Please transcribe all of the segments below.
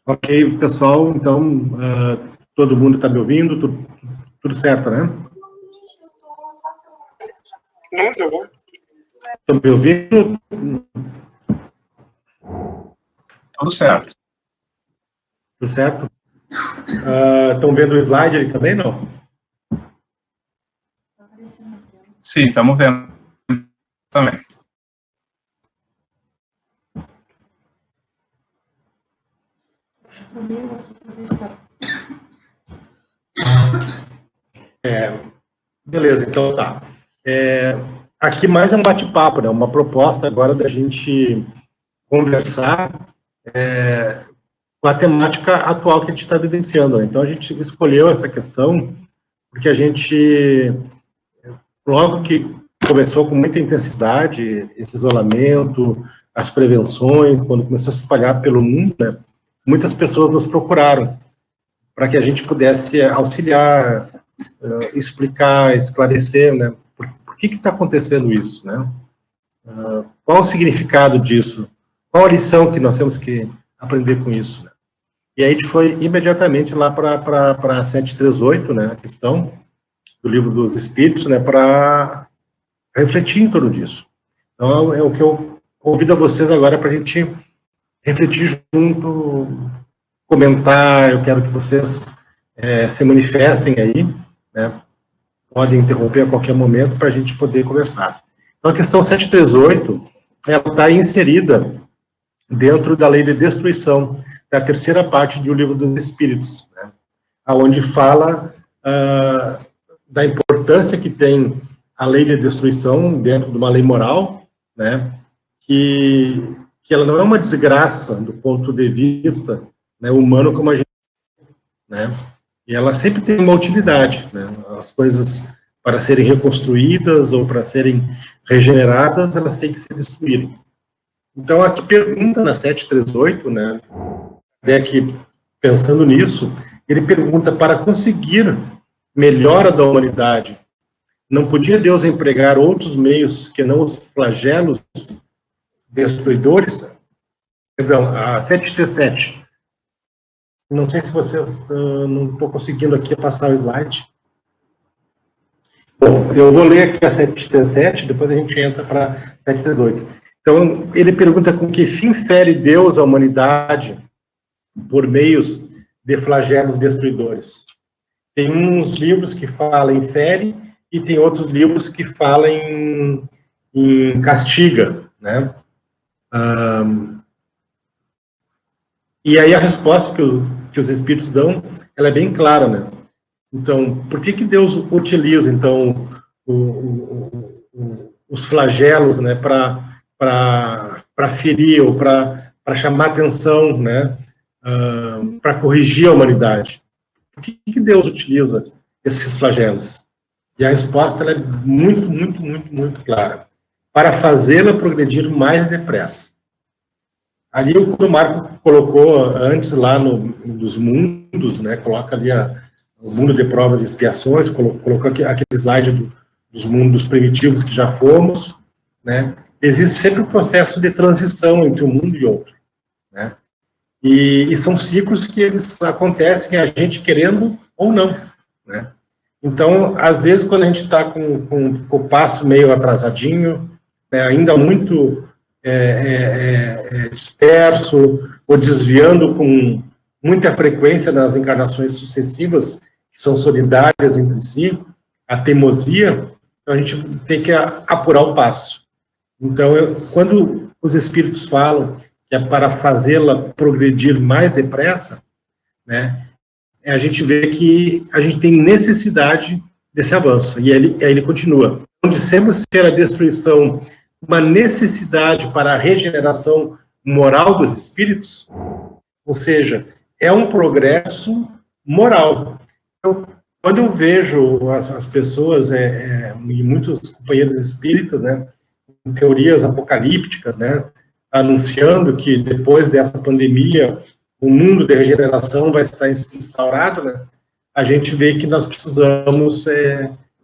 Ok, pessoal, então, todo mundo está me ouvindo? Tudo certo, né? Muito bom. Estão me ouvindo? Tudo certo. Tudo certo? Estão vendo o slide ali também, não? Sim, estamos vendo também. Beleza, então tá. Aqui mais é um bate-papo, né? Uma proposta agora da gente conversar com a temática atual que a gente está vivenciando, né? Então a gente escolheu essa questão porque a gente, logo que começou com muita intensidade esse isolamento, as prevenções, quando começou a se espalhar pelo mundo, né? Muitas pessoas nos procuraram para que a gente pudesse auxiliar, explicar, esclarecer, né? Por que está acontecendo isso, né? Qual o significado disso? Qual a lição que nós temos que aprender com isso, né? E aí a gente foi imediatamente lá para 738, né? A questão do Livro dos Espíritos, né? Para refletir em torno disso. Então, é o que eu convido a vocês agora para a gente refletir junto, comentar. Eu quero que vocês se manifestem aí, né? Podem interromper a qualquer momento para a gente poder conversar. Então, a questão 738, ela está inserida dentro da lei de destruição, da terceira parte do Livro dos Espíritos, né? Onde fala da importância que tem a lei de destruição dentro de uma lei moral, né? Que ela não é uma desgraça do ponto de vista, né, humano como a gente, né? E ela sempre tem uma utilidade, né? As coisas, para serem reconstruídas ou para serem regeneradas, elas têm que ser destruídas. Então, aqui pergunta na 738, né? Que, pensando nisso, ele pergunta: para conseguir melhora da humanidade, não podia Deus empregar outros meios que não os flagelos destruidores? Perdão, a 737. Não sei se vocês... não estou conseguindo aqui passar o slide. Bom, eu vou ler aqui a 737, depois a gente entra para 738. Então, ele pergunta: com que fim fere Deus a humanidade por meios de flagelos destruidores? Tem uns livros que falam em fere e tem outros livros que falam em castiga, né? E aí a resposta que os espíritos dão, ela é bem clara, né? Então, por que Deus utiliza, então, os flagelos, né, para ferir ou para chamar atenção, né, para corrigir a humanidade? Por que Deus utiliza esses flagelos? E a resposta ela é muito, muito, muito, muito clara: para fazê-la progredir mais depressa. Ali o Marco colocou antes lá dos mundos, né, coloca ali o mundo de provas e expiações, colocou aquele slide dos mundos primitivos que já fomos, né? Existe sempre um processo de transição entre um mundo e outro, né? E são ciclos que eles acontecem, a gente querendo ou não, né? Então, às vezes, quando a gente está com o passo meio atrasadinho, né, ainda muito disperso, ou desviando com muita frequência nas encarnações sucessivas, que são solidárias entre si, a teimosia, então a gente tem que apurar o passo. Então, quando os espíritos falam que é para fazê-la progredir mais depressa, né, a gente vê que a gente tem necessidade desse avanço. E aí ele continua: onde sempre ser a destruição uma necessidade para a regeneração moral dos espíritos, ou seja, é um progresso moral. Então, quando eu vejo as pessoas, e muitos companheiros espíritas, né, em teorias apocalípticas, né, anunciando que depois dessa pandemia o mundo de regeneração vai estar instaurado, né, a gente vê que nós precisamos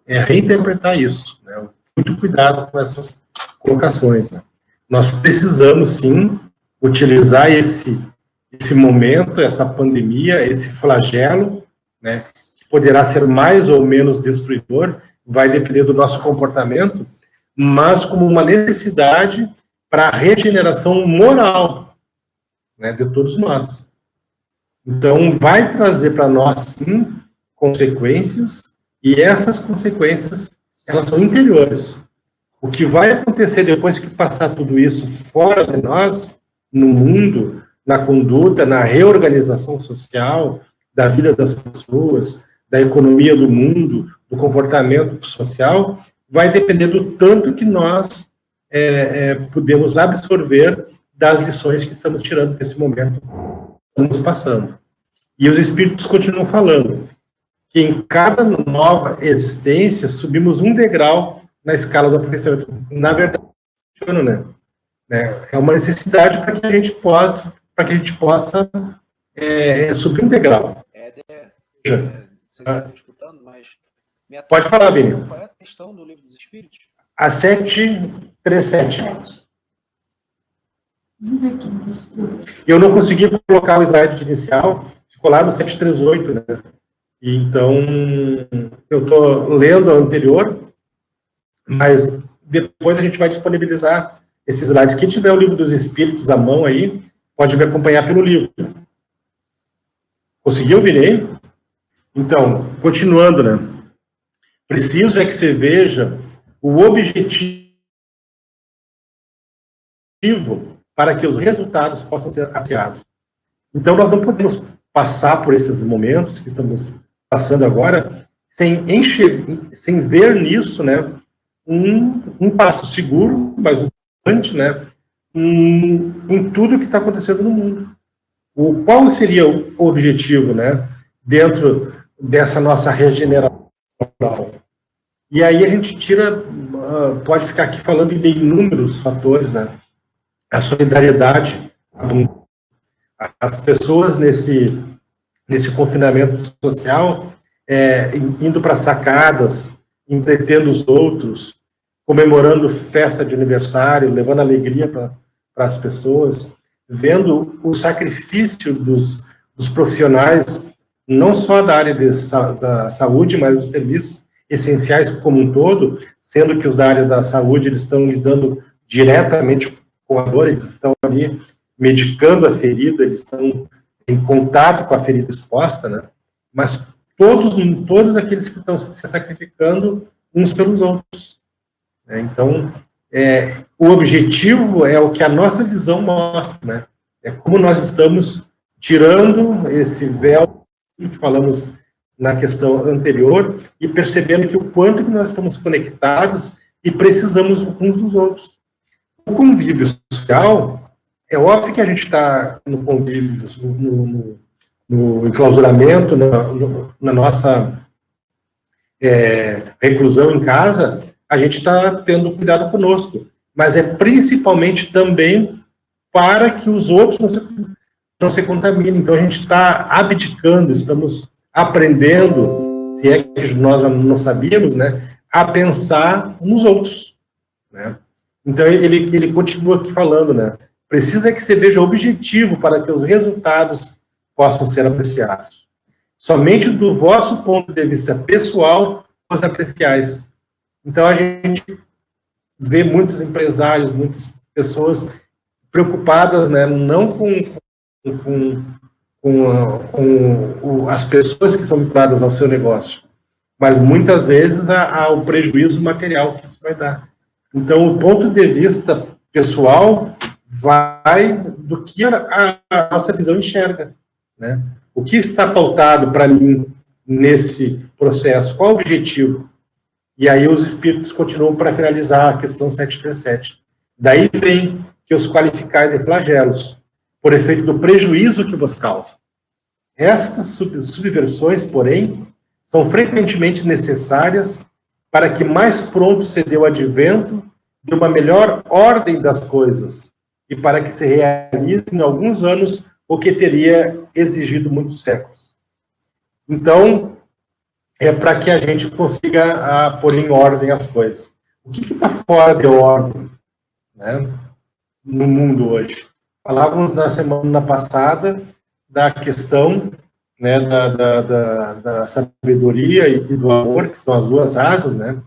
reinterpretar isso, né, muito cuidado com essas colocações, né. Nós precisamos, sim, utilizar esse esse momento, essa pandemia, esse flagelo, né, que poderá ser mais ou menos destruidor, vai depender do nosso comportamento, mas como uma necessidade para a regeneração moral, né, de todos nós. Então, vai trazer para nós, sim, consequências, e essas consequências, elas são interiores. O que vai acontecer depois que passar tudo isso fora de nós, no mundo, na conduta, na reorganização social, da vida das pessoas, da economia do mundo, do comportamento social, vai depender do tanto que nós podemos absorver das lições que estamos tirando desse momento que estamos passando. E os espíritos continuam falando que em cada nova existência subimos um degrau na escala do aperfeiçoamento. Na verdade, é uma necessidade para que a gente possa subir um degrau. Vocês estão escutando, mas... Pode falar, Vini. Qual é a questão do Livro dos Espíritos? A 737. Eu não consegui colocar o slide inicial, ficou lá no 738, né? Então, eu estou lendo a anterior, mas depois a gente vai disponibilizar esses slides. Quem tiver o Livro dos Espíritos à mão aí, pode me acompanhar pelo livro. Conseguiu, Virei? Então, continuando, né? Preciso é que você veja o objetivo para que os resultados possam ser apreciados. Então, nós não podemos passar por esses momentos que estamos passando agora sem ver nisso, né, um passo seguro, mas importante, né, em tudo que está acontecendo no mundo. Qual seria o objetivo, né, dentro dessa nossa regeneração moral? E aí a gente pode ficar aqui falando de inúmeros fatores, né, a solidariedade, as pessoas nesse confinamento social, indo para sacadas, entretendo os outros, comemorando festa de aniversário, levando alegria para as pessoas, vendo o sacrifício dos profissionais, não só da área da saúde, mas dos serviços essenciais como um todo, sendo que os da área da saúde eles estão lidando diretamente com a dor, eles estão ali medicando a ferida, eles estão em contato com a ferida exposta, né? Mas todos aqueles que estão se sacrificando uns pelos outros. Né? Então, o objetivo é o que a nossa visão mostra, né? É como nós estamos tirando esse véu que falamos na questão anterior e percebendo que o quanto que nós estamos conectados e precisamos uns dos outros. O convívio social, é óbvio que a gente está no convívio, no enclausuramento, na nossa reclusão em casa, a gente está tendo cuidado conosco, mas é principalmente também para que os outros não se contaminem. Então, a gente está abdicando, estamos aprendendo, se é que nós não sabíamos, né, a pensar nos outros, né? Então, ele continua aqui falando, né, precisa que você veja o objetivo para que os resultados possam ser apreciados. Somente do vosso ponto de vista pessoal, os apreciais. Então, a gente vê muitos empresários, muitas pessoas preocupadas, né, não com as pessoas que são vinculadas ao seu negócio, mas muitas vezes ao prejuízo material que isso vai dar. Então, o ponto de vista pessoal vai do que a nossa visão enxerga, né? O que está pautado para mim nesse processo? Qual o objetivo? E aí os espíritos continuam para finalizar a questão 737. Daí vem que os qualificais de flagelos, por efeito do prejuízo que vos causa. Estas subversões, porém, são frequentemente necessárias para que mais pronto se dê o advento de uma melhor ordem das coisas e para que se realize em alguns anos o que teria exigido muitos séculos. Então, é para que a gente consiga pôr em ordem as coisas. O que está fora de ordem, né, no mundo hoje? Falávamos na semana passada da questão, né, da sabedoria e do amor, que são as duas asas, né,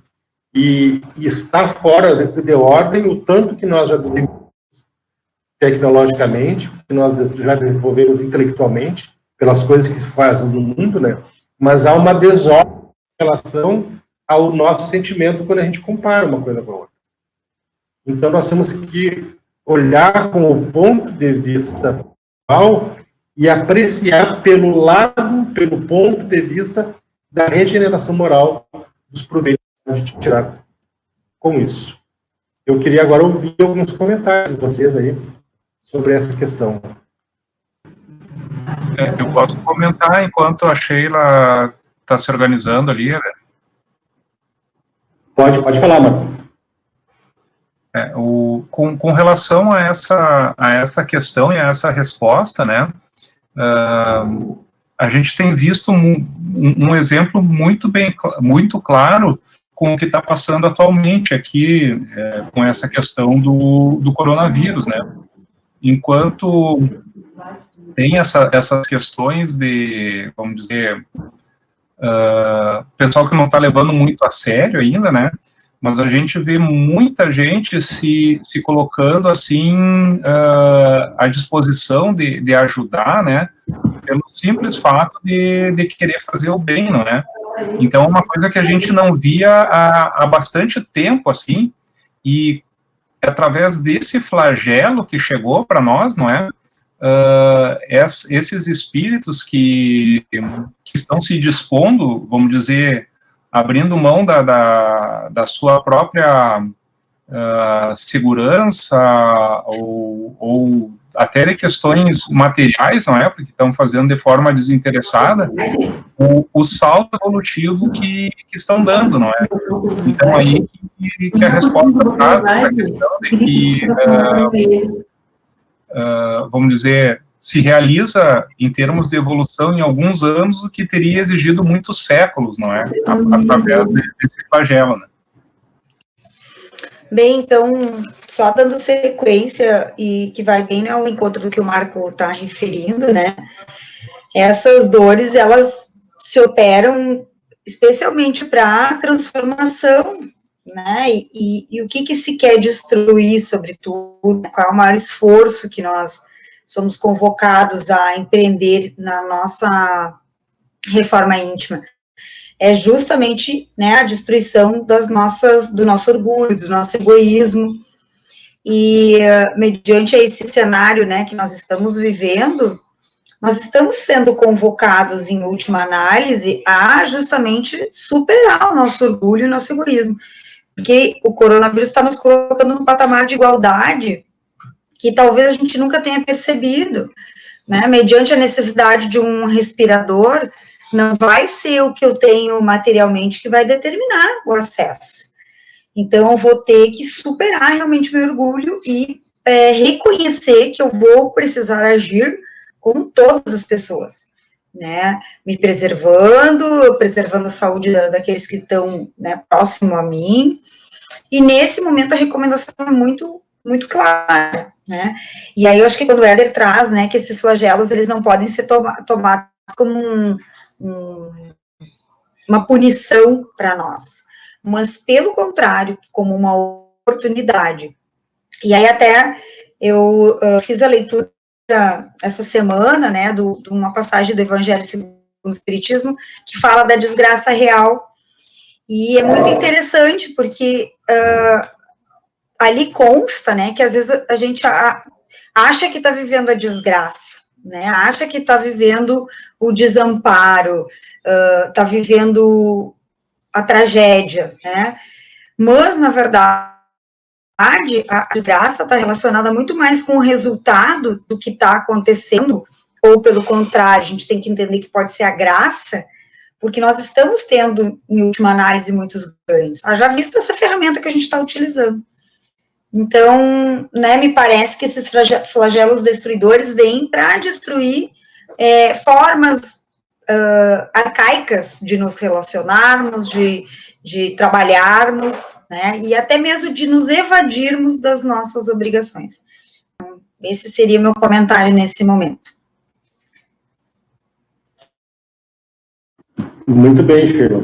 e está fora de ordem o tanto que nós já desenvolvemos tecnologicamente, que nós já desenvolvemos intelectualmente, pelas coisas que se fazem no mundo, né, mas há uma desordem em relação ao nosso sentimento quando a gente compara uma coisa com a outra. Então, nós temos que olhar com o ponto de vista atual e apreciar pelo lado, pelo ponto de vista da regeneração moral dos proveitos que a gente tirar com isso. Eu queria agora ouvir alguns comentários de vocês aí sobre essa questão. Eu posso comentar enquanto a Sheila está se organizando ali, né? Pode falar, Marco. Com relação a essa questão e a essa resposta, né, a gente tem visto um exemplo muito claro com o que está passando atualmente aqui, com essa questão do coronavírus, né. Enquanto tem essas questões de, vamos dizer, pessoal que não está levando muito a sério ainda, né, mas a gente vê muita gente se colocando, assim, à disposição de ajudar, né, pelo simples fato de querer fazer o bem, não é? Então, é uma coisa que a gente não via há bastante tempo, assim, e através desse flagelo que chegou para nós, não é? Esses espíritos que estão se dispondo, vamos dizer, abrindo mão da sua própria segurança ou até de questões materiais, não é? Porque estão fazendo de forma desinteressada o salto evolutivo que estão dando, não é? Então, aí que a resposta traz a questão de que, vamos dizer, se realiza em termos de evolução em alguns anos o que teria exigido muitos séculos, não é? Através desse flagelo, né? Bem, então, só dando sequência, e que vai bem ao encontro do que o Marco está referindo, né? Essas dores, elas se operam especialmente para a transformação, né? E o que se quer destruir, sobretudo, qual é o maior esforço que nós somos convocados a empreender na nossa reforma íntima? É justamente, né, a destruição do nosso orgulho, do nosso egoísmo, e mediante esse cenário, né, que nós estamos vivendo, nós estamos sendo convocados, em última análise, a justamente superar o nosso orgulho e o nosso egoísmo, porque o coronavírus está nos colocando num patamar de igualdade que talvez a gente nunca tenha percebido, né, mediante a necessidade de um respirador. Não vai ser o que eu tenho materialmente que vai determinar o acesso. Então, eu vou ter que superar realmente meu orgulho e reconhecer que eu vou precisar agir com todas as pessoas, né? Me preservando a saúde daqueles que estão, né, próximo a mim. E nesse momento a recomendação é muito, muito clara, né? E aí eu acho que quando o Éder traz, né, que esses flagelos, eles não podem ser tomados como uma punição para nós, mas, pelo contrário, como uma oportunidade. E aí até eu fiz a leitura essa semana, né, de uma passagem do Evangelho segundo o Espiritismo, que fala da desgraça real, e é muito interessante, porque ali consta, né, que às vezes a gente acha que está vivendo a desgraça, né, acha que está vivendo o desamparo, está vivendo a tragédia, né, mas, na verdade, a desgraça está relacionada muito mais com o resultado do que está acontecendo, ou pelo contrário, a gente tem que entender que pode ser a graça, porque nós estamos tendo, em última análise, muitos ganhos. Haja vista essa ferramenta que a gente está utilizando. Então, né, me parece que esses flagelos destruidores vêm para destruir formas arcaicas de nos relacionarmos, de trabalharmos, né, e até mesmo de nos evadirmos das nossas obrigações. Esse seria meu comentário nesse momento. Muito bem, Sheila.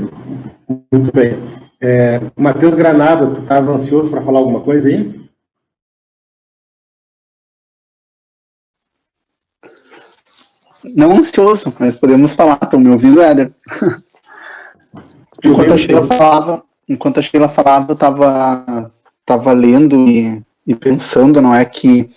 Muito bem. Matheus Granado, tu estava ansioso para falar alguma coisa aí? Não ansioso, mas podemos falar. Estão me ouvindo, Éder? Enquanto a Sheila falava, eu estava lendo e pensando, não é, que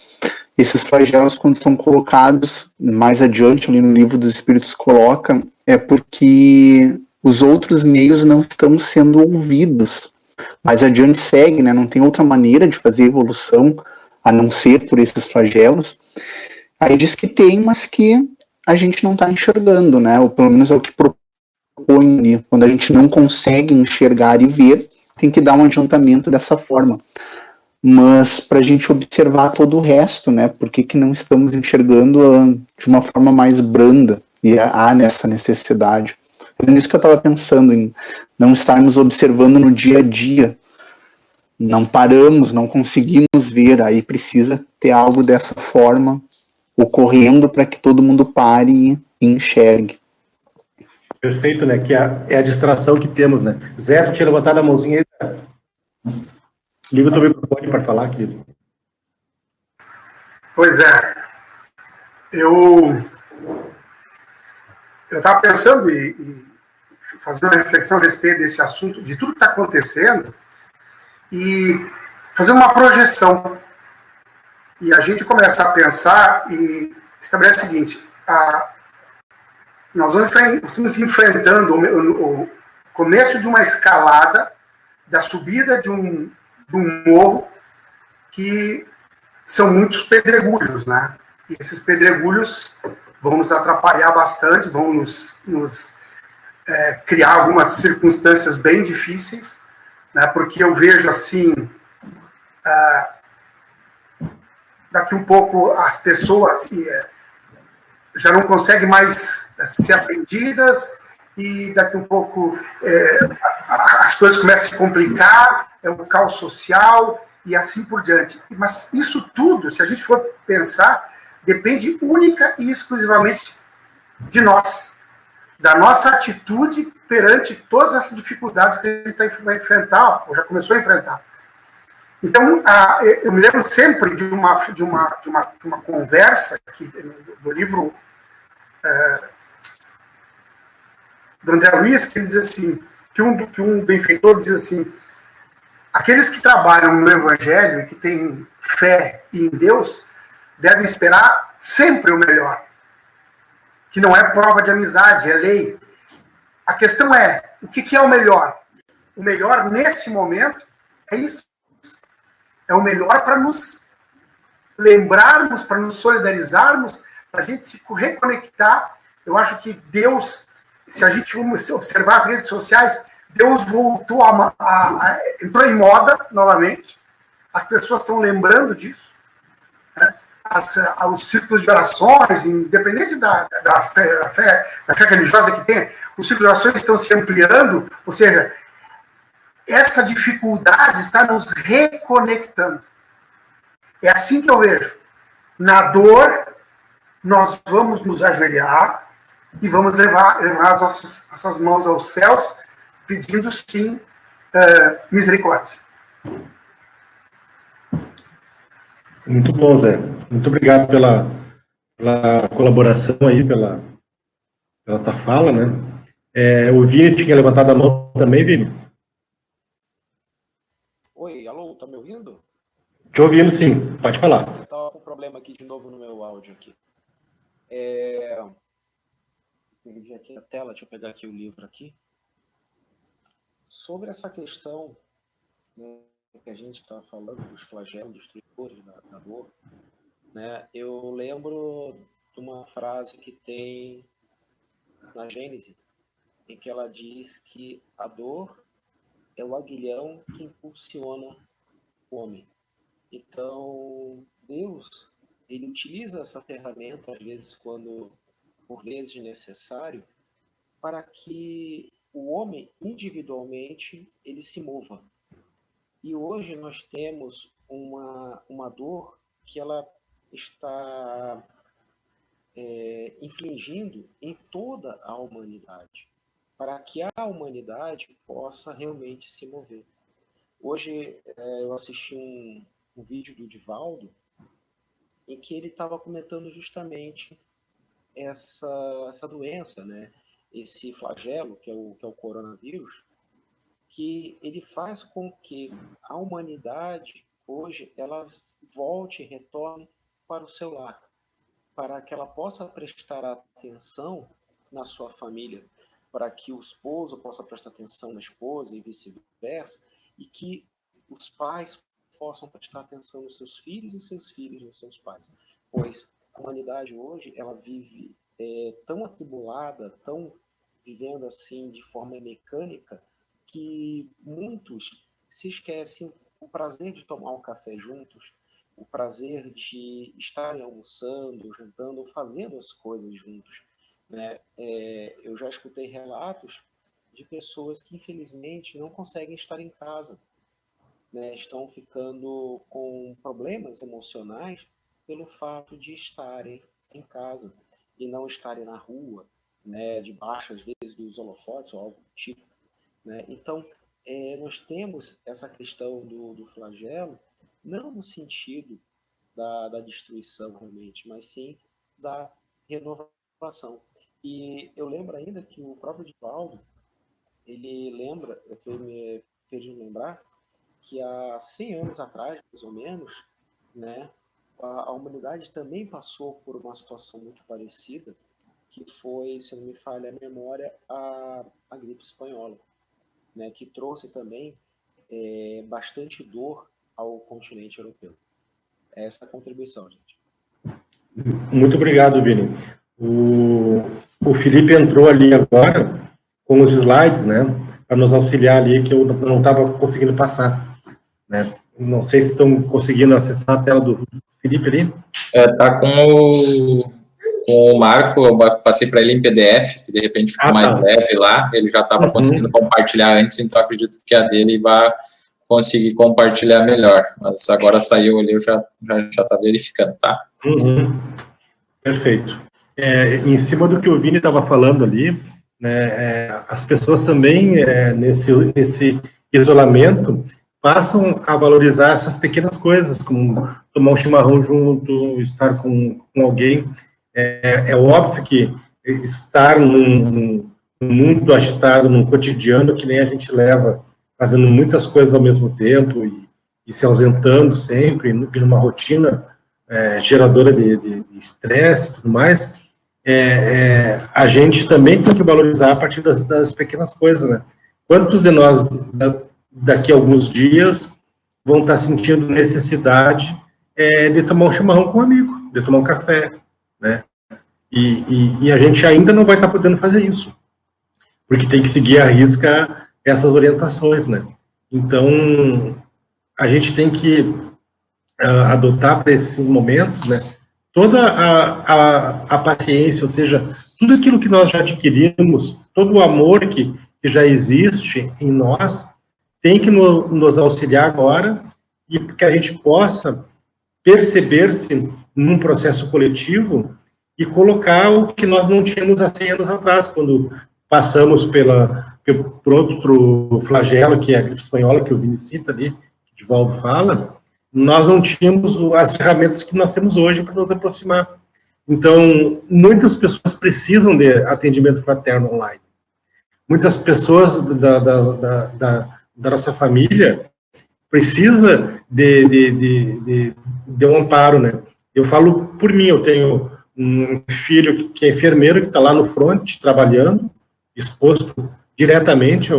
esses flagelos, quando são colocados mais adiante ali no livro dos Espíritos coloca, é porque os outros meios não estão sendo ouvidos. Mais adiante segue, né? Não tem outra maneira de fazer evolução a não ser por esses flagelos. Aí diz que tem, mas que a gente não está enxergando, né? Ou pelo menos é o que propõe ali. Quando a gente não consegue enxergar e ver, tem que dar um adiantamento dessa forma. Mas para a gente observar todo o resto, né? Por que não estamos enxergando de uma forma mais branda? E há nessa necessidade. É nisso que eu estava pensando, em não estarmos observando no dia a dia. Não paramos, não conseguimos ver, aí precisa ter algo dessa forma ocorrendo para que todo mundo pare e enxergue. Perfeito, né? Que é a distração que temos, né? Zé, tu tinha levantado a mãozinha aí, Zé? Liga o teu microfone para falar, querido. Pois é. Eu estava pensando e fazendo uma reflexão a respeito desse assunto, de tudo que está acontecendo, e fazer uma projeção. E a gente começa a pensar e estabelece o seguinte: nós estamos enfrentando o começo de uma escalada da subida de um morro que são muitos pedregulhos, né? E esses pedregulhos vão nos atrapalhar bastante, vão nos criar algumas circunstâncias bem difíceis, né? Porque eu vejo assim, daqui um pouco as pessoas já não conseguem mais ser atendidas e daqui um pouco as coisas começam a se complicar, é um caos social e assim por diante. Mas isso tudo, se a gente for pensar, depende única e exclusivamente de nós, da nossa atitude perante todas essas dificuldades que a gente vai enfrentar, ou já começou a enfrentar. Então, eu me lembro sempre de uma conversa do livro do André Luiz, que ele diz assim, que um benfeitor diz assim: aqueles que trabalham no Evangelho e que têm fé em Deus devem esperar sempre o melhor, que não é prova de amizade, é lei. A questão é, o que é o melhor? O melhor nesse momento é isso. É o melhor para nos lembrarmos, para nos solidarizarmos, para a gente se reconectar. Eu acho que Deus, se a gente observar as redes sociais, Deus voltou entrou em moda novamente. As pessoas estão lembrando disso. Né? Os círculos de orações, independente da fé religiosa que tem, os círculos de orações estão se ampliando, ou seja, essa dificuldade está nos reconectando. É assim que eu vejo. Na dor, nós vamos nos ajoelhar e vamos levar as nossas mãos aos céus, pedindo sim misericórdia. Muito bom, Zé. Muito obrigado pela colaboração aí, pela tua fala, né? O Vini tinha levantado a mão também, Vini? Oi, alô, tá me ouvindo? Te ouvindo, sim. Pode falar. Eu tava com um problema aqui de novo no meu áudio aqui. Perdi aqui a tela, deixa eu pegar aqui o livro aqui. Sobre essa questão, né, que a gente está falando dos flagelos, dos tritores, da dor, né, eu lembro de uma frase que tem na Gênese, em que ela diz que a dor é o aguilhão que impulsiona o homem. Então, Deus, ele utiliza essa ferramenta, às vezes, por vezes necessário, para que o homem, individualmente, ele se mova. E hoje nós temos uma dor que ela está infligindo em toda a humanidade, para que a humanidade possa realmente se mover. Hoje eu assisti um vídeo do Divaldo, em que ele estava comentando justamente essa doença, né? Esse flagelo, que é o coronavírus, que ele faz com que a humanidade, hoje, ela volte e retorne para o seu lar, para que ela possa prestar atenção na sua família, para que o esposo possa prestar atenção na esposa e vice-versa, e que os pais possam prestar atenção nos seus filhos e seus filhos nos seus pais. Pois a humanidade hoje, ela vive tão atribulada, tão vivendo assim de forma mecânica, que muitos se esquecem o prazer de tomar um café juntos, o prazer de estarem almoçando, jantando, fazendo as coisas juntos, né? Eu já escutei relatos de pessoas que, infelizmente, não conseguem estar em casa, né? Estão ficando com problemas emocionais pelo fato de estarem em casa e não estarem na rua, né? Debaixo, às vezes, dos holofotes ou algo do tipo, né? Então, nós temos essa questão do flagelo, não no sentido da destruição realmente, mas sim da renovação. E eu lembro ainda que o próprio Divaldo, ele fez me lembrar que há 100 anos atrás, mais ou menos, né, a humanidade também passou por uma situação muito parecida, que foi, se não me falha a memória, a gripe espanhola, né, que trouxe também bastante dor ao continente europeu. Essa é a contribuição, gente. Muito obrigado, Vini. O Felipe entrou ali agora com os slides, né, para nos auxiliar ali, que eu não estava conseguindo passar, né. Não sei se estão conseguindo acessar a tela do Felipe ali. Tá com o Marco, eu passei para ele em PDF, que de repente ficou mais leve lá, ele já estava conseguindo compartilhar antes, então acredito que a dele vai conseguir compartilhar melhor, mas agora saiu ali, eu já tá verificando, tá? Perfeito. Em cima do que o Vini estava falando ali, né, as pessoas também, nesse isolamento, passam a valorizar essas pequenas coisas, como tomar um chimarrão junto, estar com alguém. É óbvio que estar num mundo agitado, num cotidiano que nem a gente leva, fazendo muitas coisas ao mesmo tempo e se ausentando sempre, numa rotina geradora de estresse e tudo mais, a gente também tem que valorizar a partir das pequenas coisas, né? Quantos de nós, daqui a alguns dias, vão estar sentindo necessidade de tomar um chimarrão com um amigo, de tomar um café, né? E a gente ainda não vai estar podendo fazer isso, porque tem que seguir à risca essas orientações, né? Então, a gente tem que adotar para esses momentos, né, toda a paciência, ou seja, tudo aquilo que nós já adquirimos, todo o amor que já existe em nós, tem que nos auxiliar agora e que a gente possa perceber-se num processo coletivo e colocar o que nós não tínhamos há 100 anos atrás, quando passamos por outro flagelo, que é a gripe espanhola, que o Vini cita ali, que o Divaldo fala. Nós não tínhamos as ferramentas que nós temos hoje para nos aproximar. Então, muitas pessoas precisam de atendimento fraterno online. Muitas pessoas da nossa família precisam de um amparo, né? Eu falo por mim, eu tenho um filho que é enfermeiro, que está lá no front, trabalhando, exposto diretamente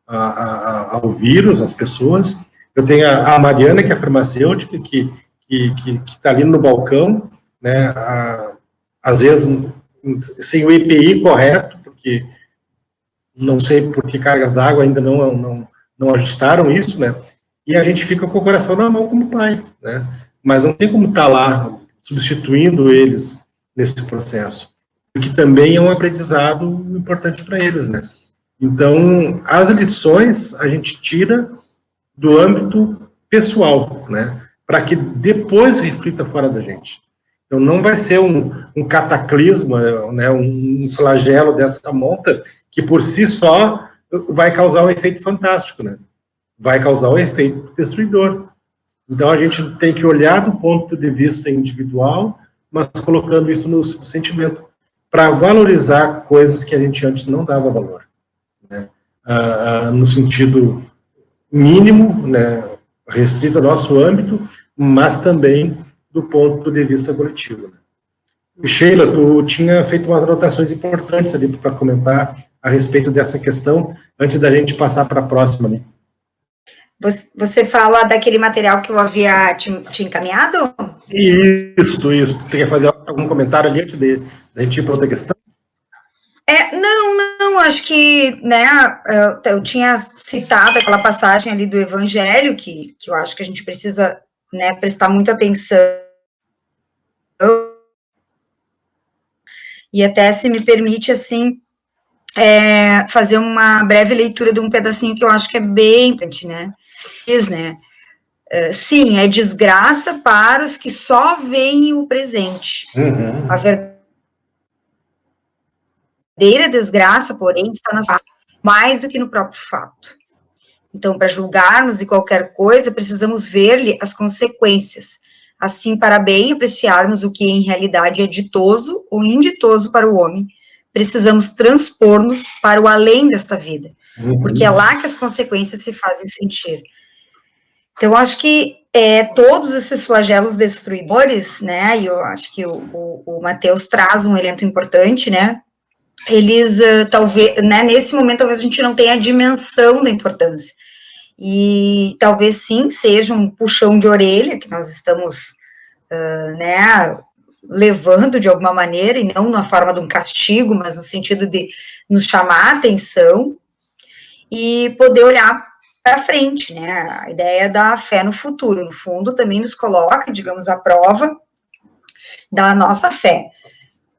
ao vírus, às pessoas. Eu tenho a Mariana, que é farmacêutica, que está ali no balcão, né, às vezes sem o EPI correto, porque não sei por que cargas d'água ainda não ajustaram isso, né, e a gente fica com o coração na mão como pai, né, mas não tem como estar lá substituindo eles nesse processo, porque também é um aprendizado importante para eles, né. Então, as lições a gente tira do âmbito pessoal, né? para que depois reflita fora da gente. Então, não vai ser um cataclisma, né, um flagelo dessa monta, que por si só vai causar um efeito fantástico, né? Vai causar um efeito destruidor. Então, a gente tem que olhar do ponto de vista individual, mas colocando isso no sentimento, para valorizar coisas que a gente antes não dava valor, né? No sentido mínimo, né, restrito ao nosso âmbito, mas também do ponto de vista coletivo, né? E Sheila, tu tinha feito umas anotações importantes ali para comentar a respeito dessa questão, antes da gente passar para a próxima, né? Você fala daquele material que eu havia te encaminhado? Isso. Tu quer fazer algum comentário ali antes de a gente ir para outra questão? Não, acho que, né, eu tinha citado aquela passagem ali do Evangelho, que eu acho que a gente precisa, né, prestar muita atenção, e até se me permite, assim, fazer uma breve leitura de um pedacinho que eu acho que é bem importante, né, sim, é desgraça para os que só veem o presente. Uhum. A verdadeira desgraça, porém, está na mais do que no próprio fato. Então, para julgarmos de qualquer coisa, precisamos ver-lhe as consequências. Assim, para bem apreciarmos o que em realidade é ditoso ou inditoso para o homem, precisamos transpor-nos para o além desta vida, porque é lá que as consequências se fazem sentir. Então, acho que todos esses flagelos destruidores, né, e eu acho que o Mateus traz um elemento importante, né, eles, talvez, né, nesse momento, talvez a gente não tenha a dimensão da importância, e talvez sim, seja um puxão de orelha, que nós estamos, né, levando de alguma maneira, e não na forma de um castigo, mas no sentido de nos chamar a atenção, e poder olhar para frente, né, a ideia da fé no futuro, no fundo, também nos coloca, digamos, à prova da nossa fé,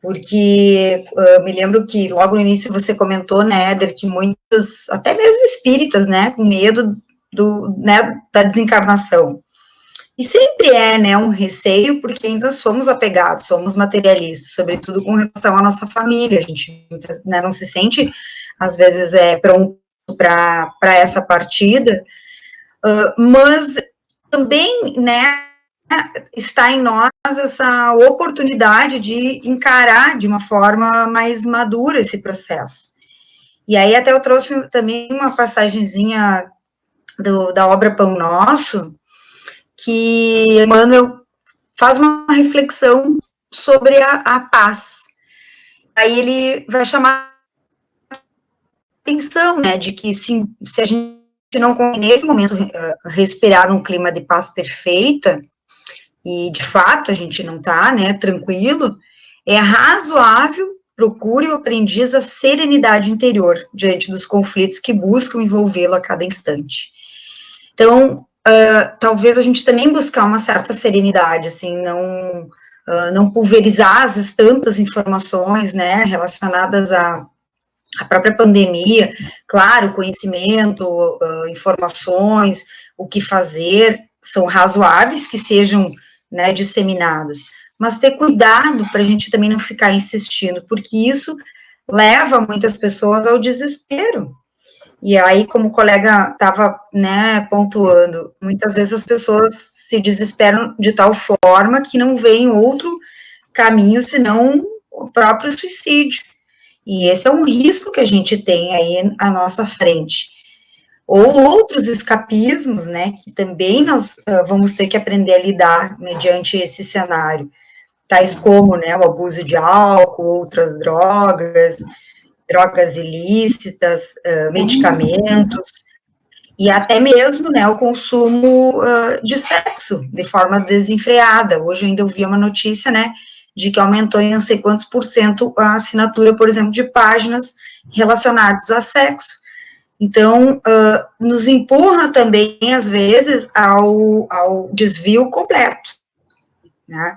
porque me lembro que logo no início você comentou, né, Éder, que muitos, até mesmo espíritas, né, com medo né, da desencarnação, e sempre né, um receio, porque ainda somos apegados, somos materialistas, sobretudo com relação à nossa família, a gente, né, não se sente, às vezes, pronto para essa partida, mas também, né, está em nós essa oportunidade de encarar de uma forma mais madura esse processo. E aí até eu trouxe também uma passagenzinha da obra Pão Nosso, que Emmanuel faz uma reflexão sobre a paz. Aí ele vai chamar a atenção, né, de que se a gente não consegue, nesse momento, respirar um clima de paz perfeita, e de fato a gente não está, né, tranquilo, é razoável, procure o aprendiz a serenidade interior diante dos conflitos que buscam envolvê-lo a cada instante. Então, talvez a gente também buscar uma certa serenidade, assim, não pulverizar as tantas informações, né, relacionadas à própria pandemia, claro, conhecimento, informações, o que fazer, são razoáveis que sejam, né, disseminadas, mas ter cuidado para a gente também não ficar insistindo, porque isso leva muitas pessoas ao desespero. E aí, como o colega estava, né, pontuando, muitas vezes as pessoas se desesperam de tal forma que não veem outro caminho senão o próprio suicídio. E esse é um risco que a gente tem aí à nossa frente. Ou outros escapismos, né, que também nós vamos ter que aprender a lidar mediante esse cenário, tais como, né, o abuso de álcool, outras drogas ilícitas, medicamentos, e até mesmo, né, o consumo de sexo, de forma desenfreada. Hoje ainda eu vi uma notícia, né, de que aumentou em não sei quantos % a assinatura, por exemplo, de páginas relacionadas a sexo. Então, nos empurra também, às vezes, ao desvio completo, né?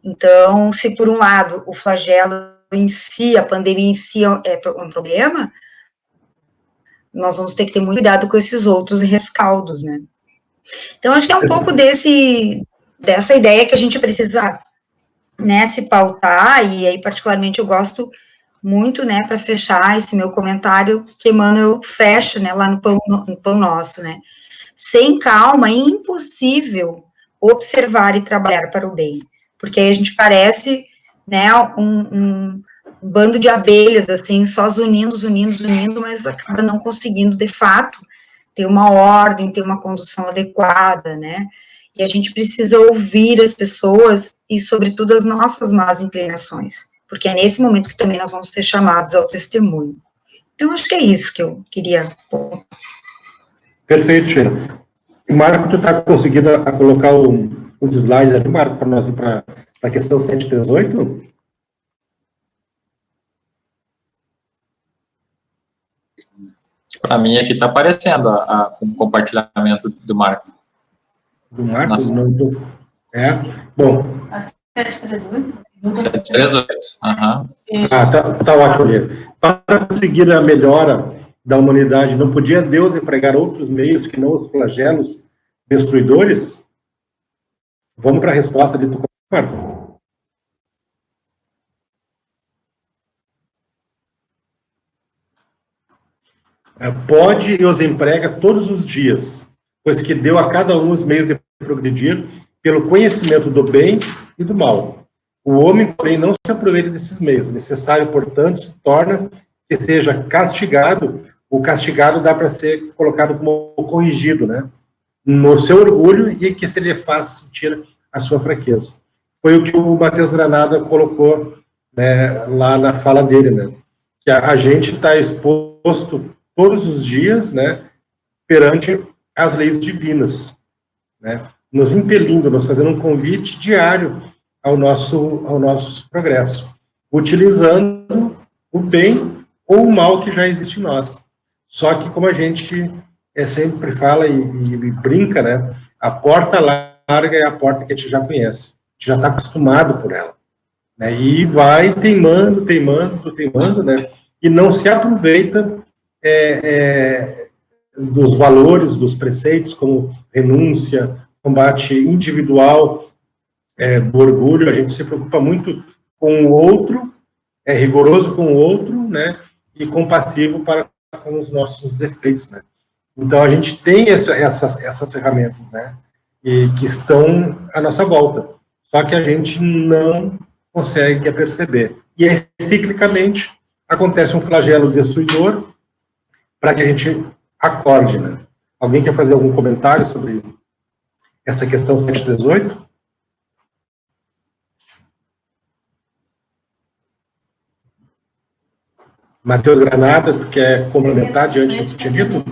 Então, se por um lado o flagelo em si, a pandemia em si é um problema, nós vamos ter que ter muito cuidado com esses outros rescaldos, né? Então, acho que é um pouco desse dessa ideia que a gente precisa, né, se pautar, e aí particularmente eu gosto muito, né, para fechar esse meu comentário, que Emmanuel fecha, né, lá no Pão Nosso, né, sem calma é impossível observar e trabalhar para o bem, porque aí a gente parece, né, um bando de abelhas, assim, só unindo, mas acaba não conseguindo, de fato, ter uma ordem, ter uma condução adequada, né, e a gente precisa ouvir as pessoas e, sobretudo, as nossas más inclinações, porque é nesse momento que também nós vamos ser chamados ao testemunho. Então, acho que é isso que eu queria. Perfeito, Sheila. Marco, tu está conseguindo colocar os slides ali, Marco, para nós ir para a questão 738? Para mim aqui está aparecendo o compartilhamento do Marco. Do Marco? Não, bom. A 738? 738, aham. Tá ótimo, Lívia. Para conseguir a melhora da humanidade, não podia Deus empregar outros meios que não os flagelos destruidores? Vamos para a resposta de tu, Marco. Pode e os emprega todos os dias, pois que deu a cada um os meios de progredir pelo conhecimento do bem e do mal. O homem, porém, não se aproveita desses meios. Necessário, portanto, se torna que seja castigado. O castigado dá para ser colocado como corrigido, né? No seu orgulho, e que se lhe faz sentir a sua fraqueza. Foi o que o Matheus Granada colocou, né, lá na fala dele, né? Que a gente está exposto todos os dias, né, perante as leis divinas, né? Nos impelindo, nos fazendo um convite diário ao nosso progresso, utilizando o bem ou o mal que já existe em nós. Só que, como a gente sempre fala e brinca, né, a porta larga é a porta que a gente já conhece, a gente já está acostumado por ela, né, e vai teimando, né, e não se aproveita dos valores, dos preceitos, como renúncia, combate individual, do orgulho. A gente se preocupa muito com o outro, é rigoroso com o outro, né, e compassivo para com os nossos defeitos, né. Então, a gente tem essas ferramentas, né, e que estão à nossa volta, só que a gente não consegue perceber. E aí, ciclicamente, acontece um flagelo destruidor para que a gente acorde, né. Alguém quer fazer algum comentário sobre essa questão 718? Matheus Granada, quer complementar diante do que tinha dito?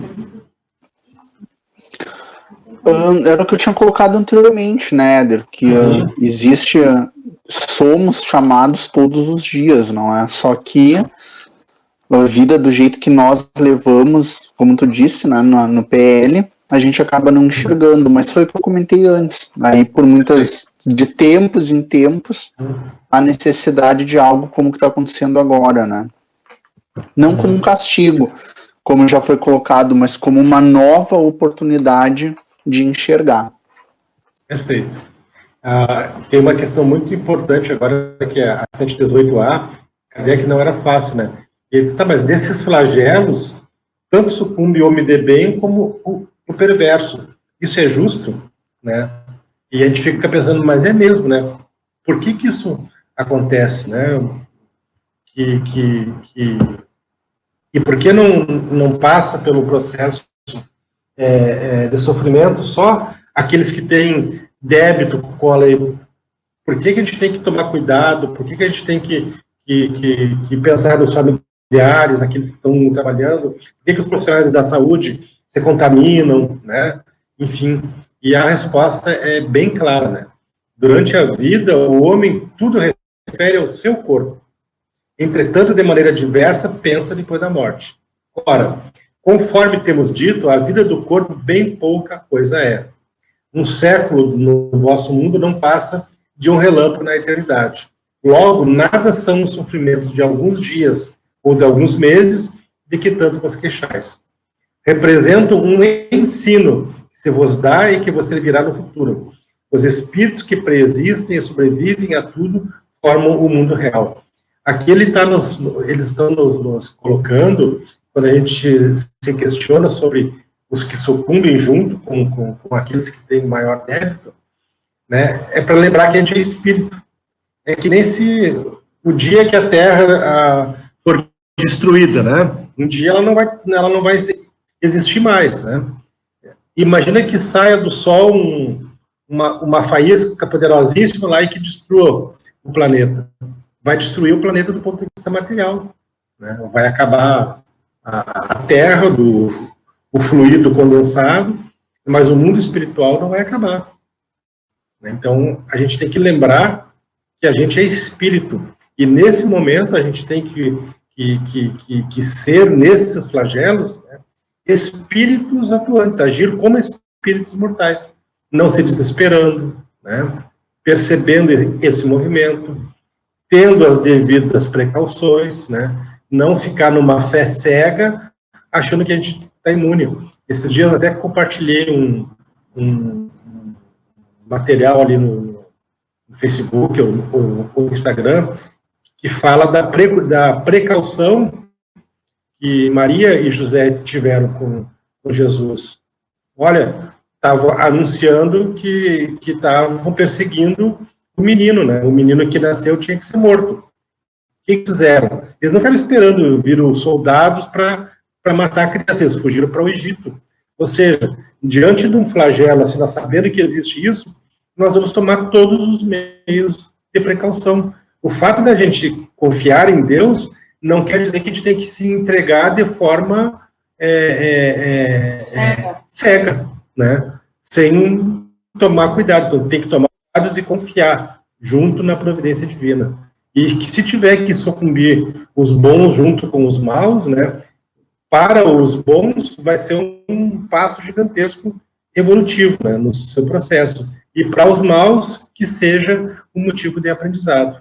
Era o que eu tinha colocado anteriormente, né, Éder, que existe, somos chamados todos os dias, não é? Só que a vida do jeito que nós levamos, como tu disse, né, no PL, a gente acaba não enxergando, mas foi o que eu comentei antes. Aí, de tempos em tempos, a necessidade de algo como que está acontecendo agora, né? Não como um castigo, como já foi colocado, mas como uma nova oportunidade de enxergar. Perfeito. Tem uma questão muito importante agora, que é a 718A, cadê que não era fácil, né? E, mas desses flagelos, tanto sucumbe o homem de bem como o perverso. Isso é justo, né? E a gente fica pensando, mas é mesmo, né? Por que isso acontece, né? E por que não passa pelo processo de sofrimento só aqueles que têm débito com a lei? Por que a gente tem que tomar cuidado? Por que a gente tem que pensar nos familiares, naqueles que estão trabalhando? Por que os profissionais da saúde se contaminam, né? Enfim, e a resposta é bem clara, né? Durante a vida, o homem tudo refere ao seu corpo. Entretanto, de maneira diversa, pensa depois da morte. Ora, conforme temos dito, a vida do corpo bem pouca coisa é. Um século no vosso mundo não passa de um relâmpago na eternidade. Logo, nada são os sofrimentos de alguns dias ou de alguns meses de que tanto vos queixais. Representam um ensino que se vos dá e que vos servirá no futuro. Os espíritos que preexistem e sobrevivem a tudo formam o mundo real. Aqui eles estão nos colocando, quando a gente se questiona sobre os que sucumbem junto com aqueles que têm maior débito, né, é para lembrar que a gente é espírito. É que nem se o dia que a Terra for destruída, né, um dia ela não vai existir mais, né. Imagina que saia do Sol uma faísca poderosíssima lá e que destrua o planeta. Vai destruir o planeta do ponto de vista material, né? Vai acabar a Terra, o fluido condensado, mas o mundo espiritual não vai acabar. Então, a gente tem que lembrar que a gente é espírito, e nesse momento a gente tem que ser, nesses flagelos, né, espíritos atuantes, agir como espíritos mortais, não se desesperando, né, percebendo esse movimento, tendo as devidas precauções, né, não ficar numa fé cega, achando que a gente está imune. Esses dias eu até compartilhei um material ali no Facebook ou Instagram, que fala da precaução que Maria e José tiveram com Jesus. Olha, estavam anunciando que estavam perseguindo o menino, né? O menino que nasceu tinha que ser morto. O que fizeram? Eles não ficaram esperando vir os soldados para matar a criança, eles fugiram para o Egito. Ou seja, diante de um flagelo, assim, nós sabendo que existe isso, nós vamos tomar todos os meios de precaução. O fato da gente confiar em Deus não quer dizer que a gente tem que se entregar de forma cega, né? Sem tomar cuidado. Então, tem que tomar cuidado e confiar junto na providência divina. E que se tiver que sucumbir os bons junto com os maus, né? Para os bons vai ser um passo gigantesco evolutivo, né, no seu processo. E para os maus, que seja um motivo de aprendizado.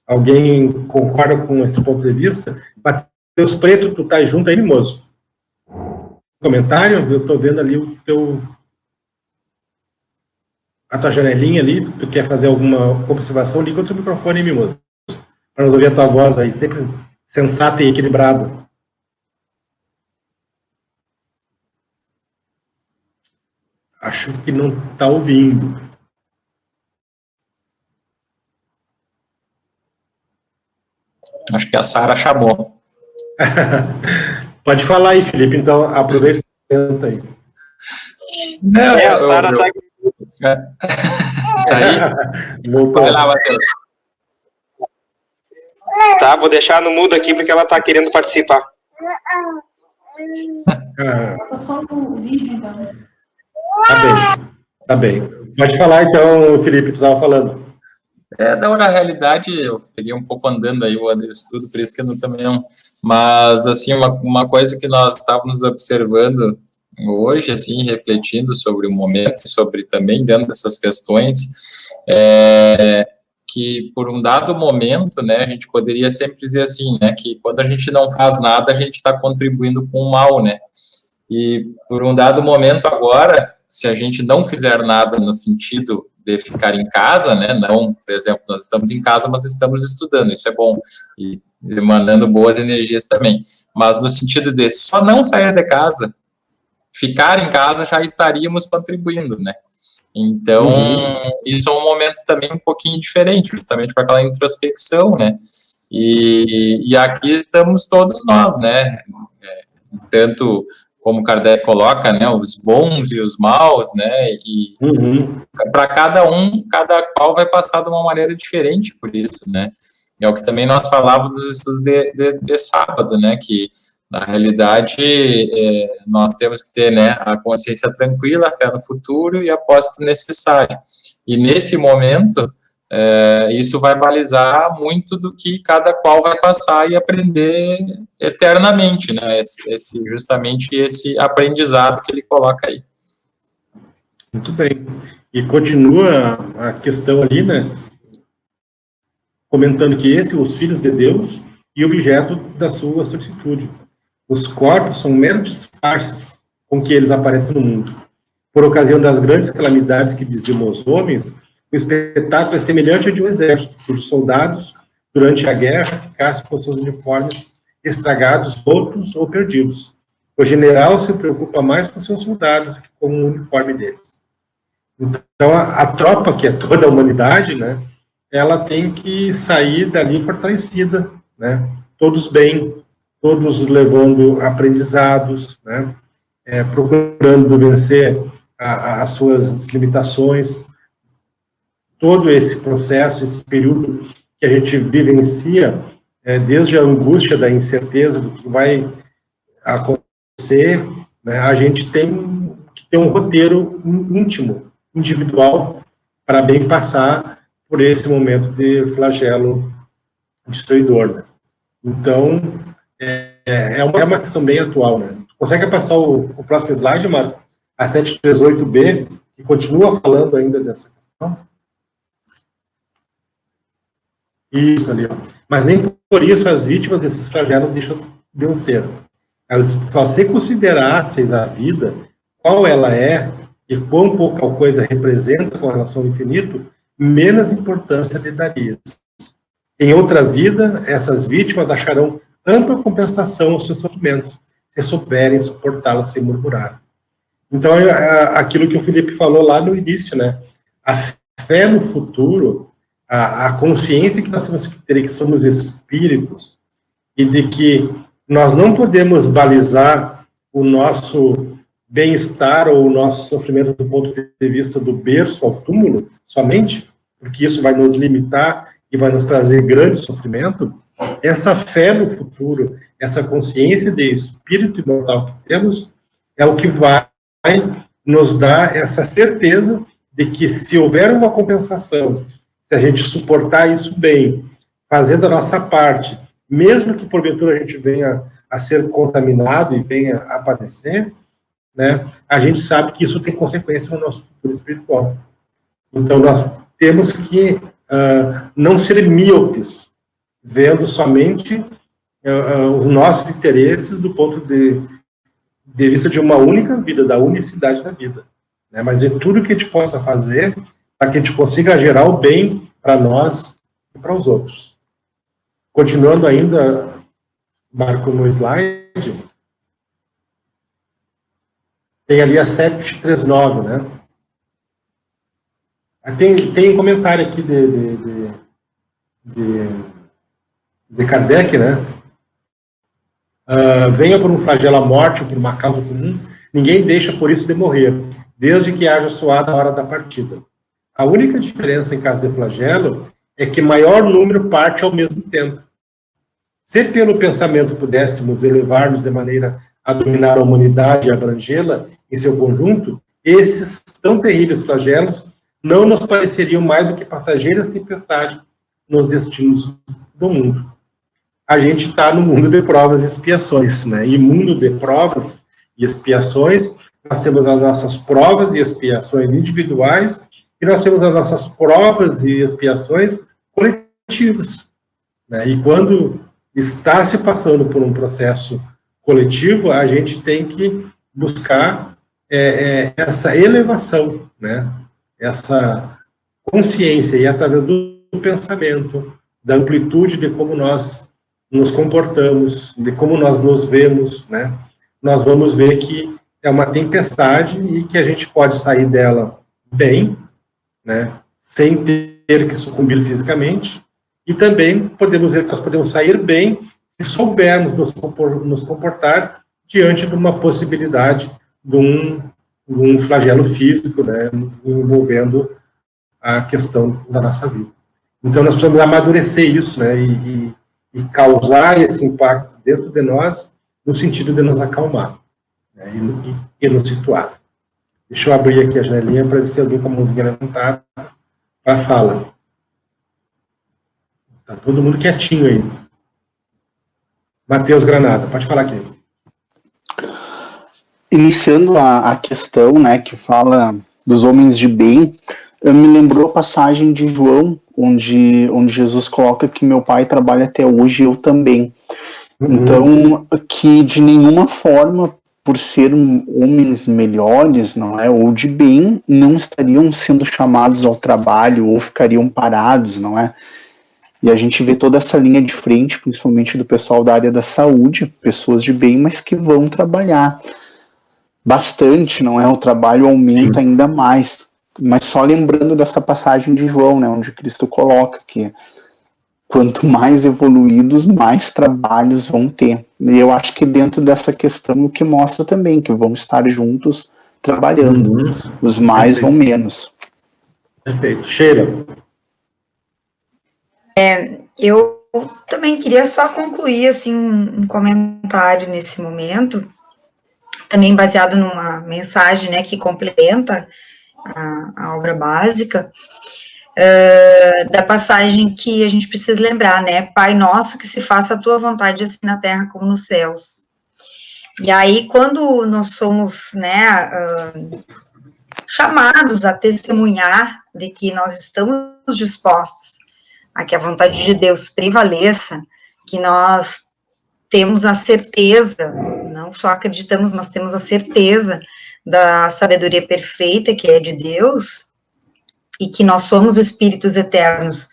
Alguém concorda com esse ponto de vista? Mateus Preto, tu tá junto aí, moço? Comentário? Eu tô vendo ali a tua janelinha ali, tu quer fazer alguma observação? Liga o teu microfone aí, mimoso, para nós ouvir a tua voz aí, sempre sensata e equilibrada. Acho que não está ouvindo. Acho que a Sara chamou. Pode falar aí, Felipe, então aproveita e tenta aí. Não, a Sara está tá aí? Voltou. Vai lá, Matheus. Tá, vou deixar no mudo aqui porque ela está querendo participar. Tá só no vídeo, então. Tá bem. Pode falar então, Felipe, tu estava falando. Na realidade, eu peguei um pouco andando aí o estudo, por isso que eu não, também não... Mas, assim, uma coisa que nós estávamos observando hoje, assim, refletindo sobre o momento, sobre também dentro dessas questões, que por um dado momento, né, a gente poderia sempre dizer assim, né, que quando a gente não faz nada, a gente está contribuindo com o mal, né? E por um dado momento agora, se a gente não fizer nada no sentido de ficar em casa, né, não, por exemplo, nós estamos em casa, mas estamos estudando, isso é bom, e emanando boas energias também, mas no sentido de só não sair de casa, ficar em casa, já estaríamos contribuindo, né? Então, isso é um momento também um pouquinho diferente, justamente para aquela introspecção, né? E aqui estamos todos nós, né? Tanto como Kardec coloca, né, os bons e os maus, né, e para cada qual vai passar de uma maneira diferente por isso, né, é o que também nós falávamos nos estudos de sábado, né, que na realidade nós temos que ter, né, a consciência tranquila, a fé no futuro e a aposta necessária, e nesse momento isso vai balizar muito do que cada qual vai passar e aprender eternamente, né? Justamente esse aprendizado que ele coloca aí. Muito bem. E continua a questão ali, né? Comentando que os filhos de Deus e objeto da sua solicitude. Os corpos são meros disfarces com que eles aparecem no mundo. Por ocasião das grandes calamidades que dizimam os homens, o espetáculo é semelhante ao de um exército, cujos soldados, durante a guerra, ficassem com seus uniformes estragados, rotos ou perdidos. O general se preocupa mais com seus soldados do que com o uniforme deles. Então, a tropa, que é toda a humanidade, né, ela tem que sair dali fortalecida, né, todos bem, todos levando aprendizados, né, procurando vencer as suas limitações. Todo esse processo, esse período que a gente vivencia, desde a angústia da incerteza do que vai acontecer, né, a gente tem que ter um roteiro íntimo, individual, para bem passar por esse momento de flagelo destruidor, né? Então, é uma questão bem atual, né? Consegue passar o próximo slide, Marco? A 738B, que continua falando ainda dessa questão. Isso ali, ó. Mas nem por isso as vítimas desses flagelos deixam de vencer. Elas só se considerassem a vida, qual ela é, e quão pouca coisa representa com relação ao infinito, menos importância lhe daria. Em outra vida, essas vítimas acharão ampla compensação aos seus sofrimentos, se souberem suportá-la sem murmurar. Então, aquilo que o Felipe falou lá no início, né? A fé no futuro, a consciência que nós temos que ter, que somos espíritos, e de que nós não podemos balizar o nosso bem-estar ou o nosso sofrimento do ponto de vista do berço ao túmulo, somente, porque isso vai nos limitar e vai nos trazer grande sofrimento. Essa fé no futuro, essa consciência de espírito imortal que temos, é o que vai nos dar essa certeza de que se houver uma compensação, se a gente suportar isso bem, fazendo a nossa parte, mesmo que porventura a gente venha a ser contaminado e venha a padecer, né, a gente sabe que isso tem consequência no nosso futuro espiritual. Então, nós temos que não ser míopes, vendo somente os nossos interesses do ponto de vista de uma única vida, da unicidade da vida, né, mas ver tudo que a gente possa fazer para que a gente consiga gerar o bem para nós e para os outros. Continuando ainda, Marco, no slide, tem ali a 739, né? Tem um comentário aqui de Kardec, né? Venha por um flagelo à morte ou por uma causa comum, ninguém deixa por isso de morrer, desde que haja soado a hora da partida. A única diferença em caso de flagelo é que maior número parte ao mesmo tempo. Se pelo pensamento pudéssemos elevar-nos de maneira a dominar a humanidade e abrangê-la em seu conjunto, esses tão terríveis flagelos não nos pareceriam mais do que passageiras tempestades nos destinos do mundo. A gente está no mundo de provas e expiações, né? E mundo de provas e expiações, nós temos as nossas provas e expiações individuais e nós temos as nossas provas e expiações coletivas, né? E quando está se passando por um processo coletivo, a gente tem que buscar essa elevação, né? Essa consciência, e através do pensamento, da amplitude de como nós nos comportamos, de como nós nos vemos, né? Nós vamos ver que é uma tempestade e que a gente pode sair dela bem, né? Sem ter que sucumbir fisicamente, e também podemos ver que nós podemos sair bem se soubermos nos comportar diante de uma possibilidade de um flagelo físico, né, envolvendo a questão da nossa vida. Então, nós precisamos amadurecer isso, né, e causar esse impacto dentro de nós, no sentido de nos acalmar, né, e nos situar. Deixa eu abrir aqui a janelinha para ver se alguém com a mãozinha levantada para a fala. Está todo mundo quietinho aí. Matheus Granada, pode falar aqui. Iniciando a questão, né, que fala dos homens de bem, me lembrou a passagem de João, onde Jesus coloca que meu pai trabalha até hoje e eu também. Então, que de nenhuma forma por ser homens melhores, não é, ou de bem, não estariam sendo chamados ao trabalho ou ficariam parados, não é? E a gente vê toda essa linha de frente, principalmente do pessoal da área da saúde, pessoas de bem, mas que vão trabalhar bastante, não é? O trabalho aumenta ainda mais. Mas só lembrando dessa passagem de João, né, onde Cristo coloca que quanto mais evoluídos, mais trabalhos vão ter. E eu acho que dentro dessa questão o que mostra também que vão estar juntos trabalhando. Os mais ou menos. Perfeito. Sheila. Eu também queria só concluir assim um comentário nesse momento, também baseado numa mensagem, né, que complementa a obra básica, da passagem que a gente precisa lembrar, né, Pai nosso, que se faça a tua vontade assim na terra como nos céus. E aí, quando nós somos, né, chamados a testemunhar de que nós estamos dispostos a que a vontade de Deus prevaleça, que nós temos a certeza, não só acreditamos, mas temos a certeza da sabedoria perfeita que é de Deus, e que nós somos espíritos eternos,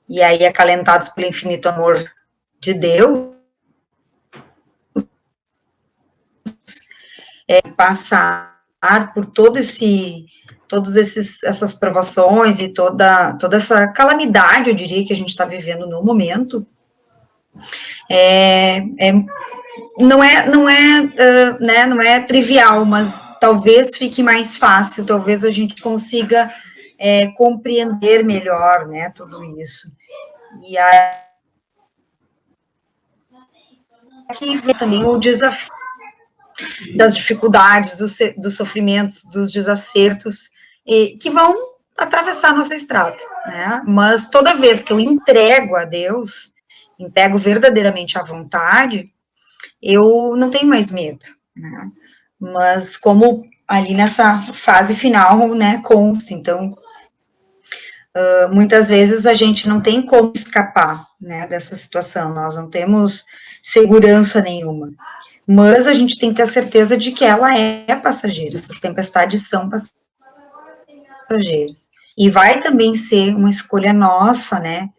e aí acalentados pelo infinito amor de Deus, passar por todas essas provações e toda essa calamidade, eu diria, que a gente está vivendo no momento, não é trivial, mas talvez fique mais fácil, talvez a gente consiga compreender melhor, né, tudo isso. E aqui vem também o desafio das dificuldades, dos sofrimentos, dos desacertos, que vão atravessar nossa estrada, né? Mas toda vez que eu entrego a Deus, entrego verdadeiramente à vontade, eu não tenho mais medo, né? Mas como ali nessa fase final, né, consta, então, muitas vezes a gente não tem como escapar, né, dessa situação, nós não temos segurança nenhuma, mas a gente tem que ter a certeza de que ela é passageira, essas tempestades são passageiras, e vai também ser uma escolha nossa, né,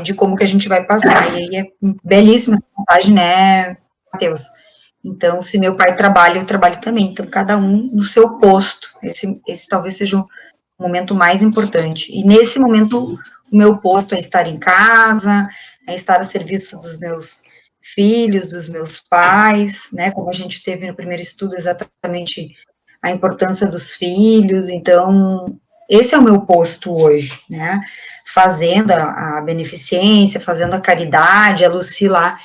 de como que a gente vai passar, e aí é belíssima essa mensagem, né, Mateus? Então, se meu pai trabalha, eu trabalho também, então cada um no seu posto, esse talvez seja o momento mais importante, e nesse momento, o meu posto é estar em casa, é estar a serviço dos meus filhos, dos meus pais, né, como a gente teve no primeiro estudo, exatamente a importância dos filhos, então, esse é o meu posto hoje, né, fazendo a beneficência, fazendo a caridade, a Lucy lá,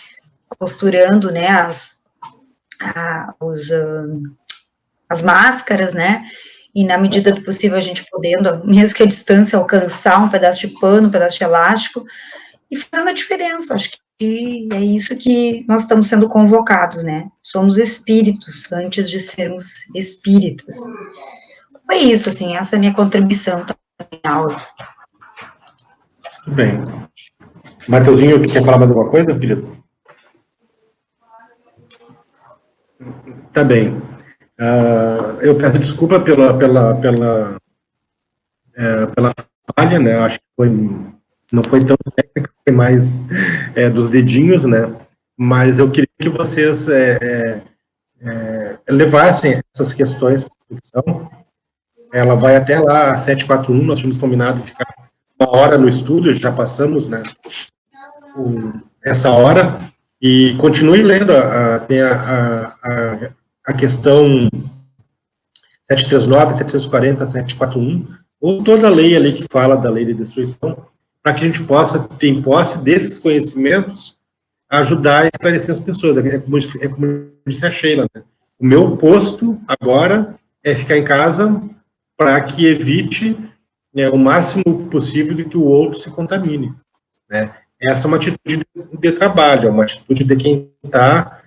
costurando, né, as máscaras, né, e na medida do possível a gente podendo, mesmo que a distância, alcançar um pedaço de pano, um pedaço de elástico, e fazendo a diferença, acho que é isso que nós estamos sendo convocados, né, somos espíritos, antes de sermos espíritas. Foi isso, assim, essa é a minha contribuição também à aula. Tudo bem. Mateuzinho, quer falar mais alguma coisa, querido? Tá bem. Eu peço desculpa pela falha, né? Acho que não foi tão técnica, foi mais dos dedinhos, né? Mas eu queria que vocês levassem essas questões para a discussão. Ela vai até lá, 741, nós tínhamos combinado de ficar uma hora no estúdio, já passamos, né? Essa hora, e continue lendo, tem a questão 739, 740, 741, ou toda a lei ali que fala da lei de destruição, para que a gente possa ter em posse desses conhecimentos, ajudar a esclarecer as pessoas. É como disse a Sheila, né? O meu posto agora é ficar em casa para que evite, né, o máximo possível de que o outro se contamine, né? Essa é uma atitude de trabalho, é uma atitude de quem está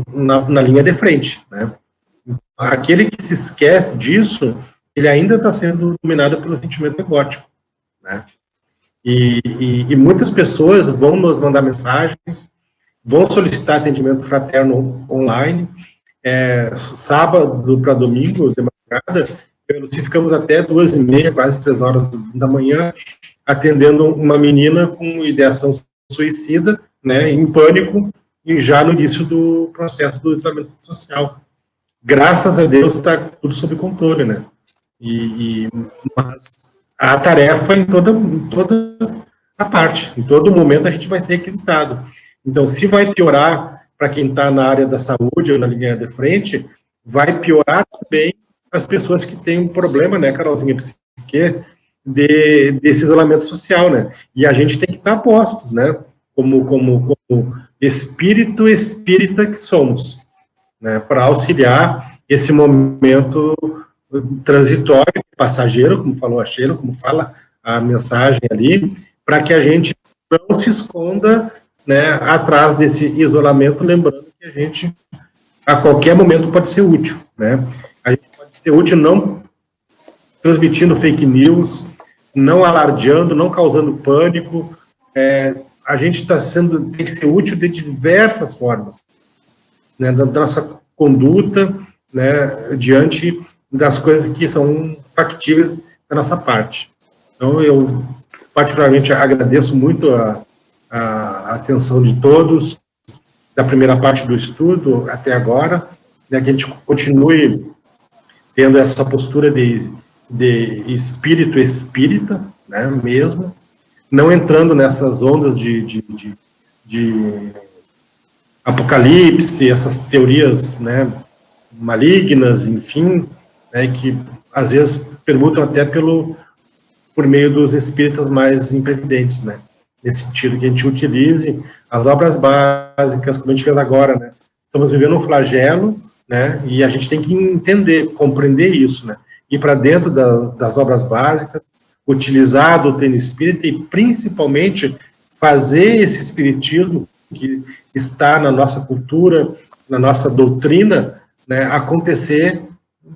na linha de frente, né? Aquele que se esquece disso, ele ainda está sendo dominado pelo sentimento egótico, né? E muitas pessoas vão nos mandar mensagens, vão solicitar atendimento fraterno online, sábado para domingo, de madrugada, eu e a Lucy ficamos até 2h30, quase 3 horas da manhã, atendendo uma menina com ideação suicida, né, em pânico, e já no início do processo do isolamento social. Graças a Deus está tudo sob controle, né? Mas a tarefa em toda a parte, em todo momento a gente vai ser requisitado. Então, se vai piorar para quem está na área da saúde ou na linha de frente, vai piorar também as pessoas que têm um problema, né, Carolzinha, psique, desse isolamento social, né? E a gente tem que estar postos, né? Como espírito espírita que somos, né? Para auxiliar esse momento transitório, passageiro, como falou a Sheila, como fala a mensagem ali, para que a gente não se esconda, né, atrás desse isolamento, lembrando que a gente, a qualquer momento, pode ser útil, né? A gente pode ser útil não transmitindo fake news, não alardeando, não causando pânico. A gente tem que ser útil de diversas formas, né, da nossa conduta, né, diante das coisas que são factíveis da nossa parte. Então, eu particularmente agradeço muito a atenção de todos, da primeira parte do estudo até agora, né, que a gente continue tendo essa postura de espírito espírita, né, mesmo, não entrando nessas ondas de apocalipse, essas teorias, né, malignas, enfim, né, que às vezes permutam até por meio dos espíritas mais imprevidentes, né, nesse sentido que a gente utilize as obras básicas, como a gente fez agora, né, estamos vivendo um flagelo, né, e a gente tem que entender, compreender isso, né, ir para dentro das obras básicas, utilizar a doutrina espírita e, principalmente, fazer esse espiritismo que está na nossa cultura, na nossa doutrina, né, acontecer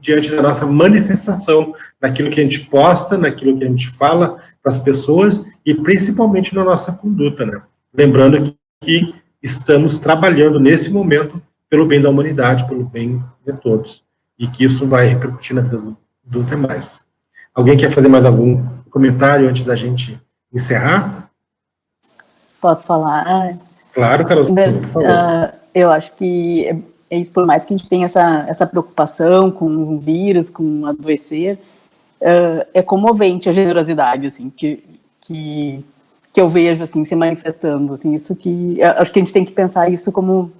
diante da nossa manifestação, naquilo que a gente posta, naquilo que a gente fala para as pessoas e, principalmente, na nossa conduta, né? Lembrando que estamos trabalhando, nesse momento, pelo bem da humanidade, pelo bem de todos, e que isso vai repercutir na vida dos demais. Alguém quer fazer mais algum comentário antes da gente encerrar? Posso falar? Claro, Carolzinha, por favor. Eu acho que é isso, por mais que a gente tenha essa preocupação com o vírus, com adoecer, é comovente a generosidade, assim, que eu vejo, assim, se manifestando, assim, isso que, acho que a gente tem que pensar isso como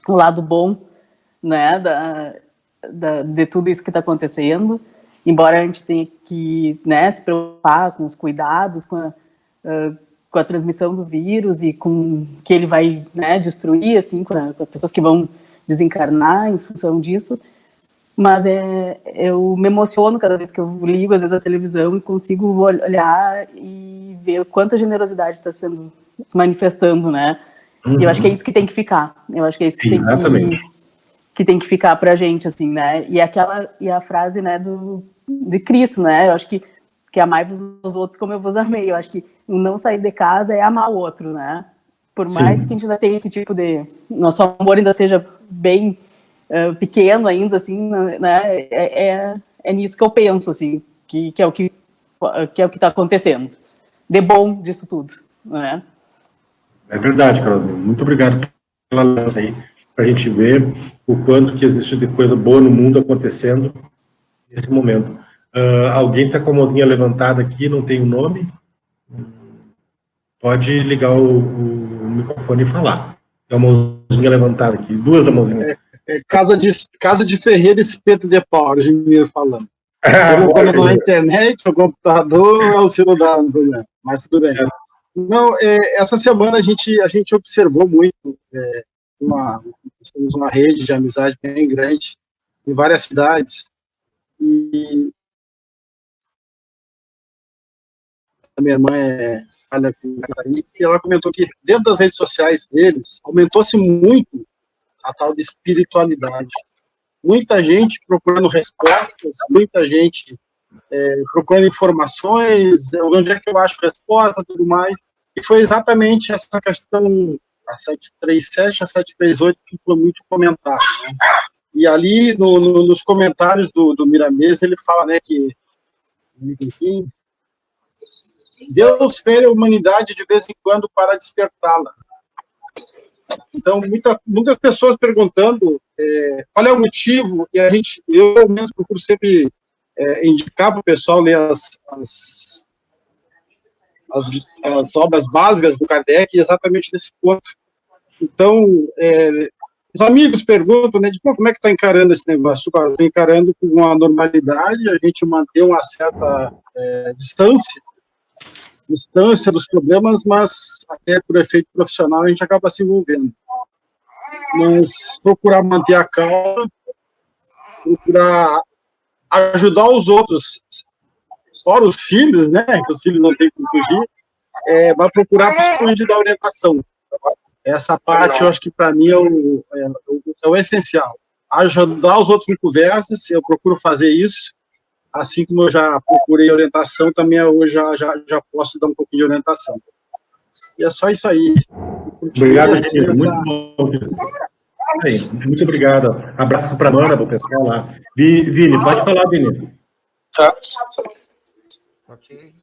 o lado bom, né, de tudo isso que está acontecendo, embora a gente tenha que, né, se preocupar com os cuidados, com a transmissão do vírus e com que ele vai, né, destruir, assim, com as pessoas que vão desencarnar em função disso, mas eu me emociono cada vez que eu ligo, às vezes, a televisão e consigo olhar e ver quanta generosidade está sendo manifestando, né? E eu acho que é isso que tem que ficar. Eu acho que é isso que tem que ficar pra gente, assim, né? E a frase, né, de Cristo, né? Eu acho que amai-vos os outros como eu vos amei. Eu acho que não sair de casa é amar o outro, né? Por mais que a gente ainda tenha esse tipo de... Nosso amor ainda seja bem pequeno ainda, assim, né? É nisso que eu penso, assim, que é o que está acontecendo. De bom disso tudo, né? É verdade, Carolzinha. Muito obrigado pela lembrança aí, para a gente ver o quanto que existe de coisa boa no mundo acontecendo nesse momento. Alguém está com a mãozinha levantada aqui, não tem o nome? Pode ligar o microfone e falar. Tem uma mãozinha levantada aqui, duas da mãozinha. Casa de Ferreira, espeto de pau, a gente ia falando. Quando na internet, no computador, é o celular, não problema. Mas tudo bem. Não, essa semana a gente observou muito uma rede de amizade bem grande em várias cidades, e a minha irmã e ela comentou que dentro das redes sociais deles aumentou-se muito a tal de espiritualidade. Muita gente procurando respostas, muita gente procurando informações, onde é que eu acho resposta, tudo mais, e foi exatamente essa questão, a 737, a 738, que foi muito comentada, né? E ali, nos comentários do Miramês, ele fala, né, que Deus fere a humanidade de vez em quando para despertá-la. Então, muitas pessoas perguntando qual é o motivo, e eu mesmo procuro sempre indicar para o pessoal ler as obras básicas do Kardec exatamente nesse ponto. Então, os amigos perguntam, né, como é que está encarando esse negócio? Estou encarando com uma normalidade, a gente manter uma certa distância dos problemas, mas até por efeito profissional a gente acaba se envolvendo. Mas procurar manter a calma, procurar ajudar os outros, fora os filhos, né, que os filhos não têm como fugir, vai procurar principalmente dar orientação. Essa parte, eu acho que para mim é o essencial. Ajudar os outros em conversas, eu procuro fazer isso, assim como eu já procurei orientação, também hoje já posso dar um pouquinho de orientação. E é só isso aí. Obrigado, assim, muito bom. Muito obrigado. Abraço para a Amanda, para o pessoal lá. Vini, pode falar, Vini. Tá. Ok.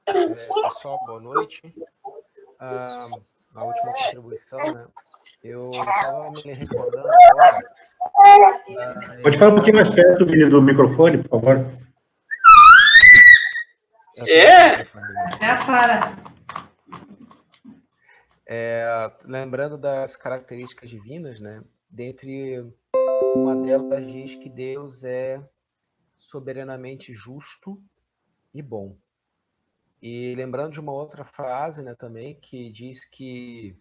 Pessoal, boa noite. A última contribuição, né? Eu estava me recordando agora. Pode falar um pouquinho mais perto, Vini, do microfone, por favor. É a Sara. Lembrando das características divinas, né? Dentre uma delas diz que Deus é soberanamente justo e bom. E lembrando de uma outra frase, né, também, que diz que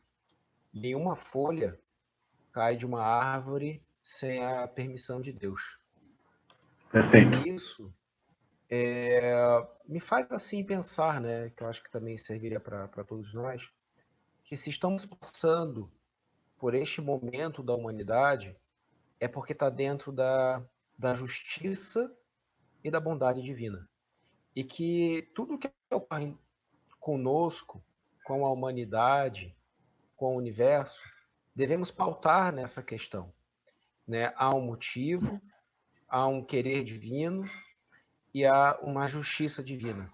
nenhuma folha cai de uma árvore sem a permissão de Deus. Perfeito. E isso me faz assim pensar, né, que eu acho que também serviria para todos nós, que se estamos passando por este momento da humanidade, é porque está dentro da justiça e da bondade divina. E que tudo que ocorre conosco, com a humanidade, com o universo, devemos pautar nessa questão, né? Há um motivo, há um querer divino e há uma justiça divina,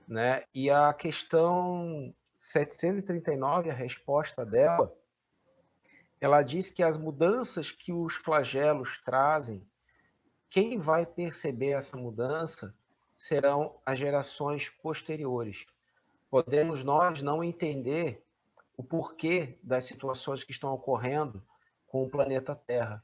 né? E a questão 739, a resposta dela, ela diz que as mudanças que os flagelos trazem, quem vai perceber essa mudança serão as gerações posteriores. Podemos nós não entender o porquê das situações que estão ocorrendo com o planeta Terra,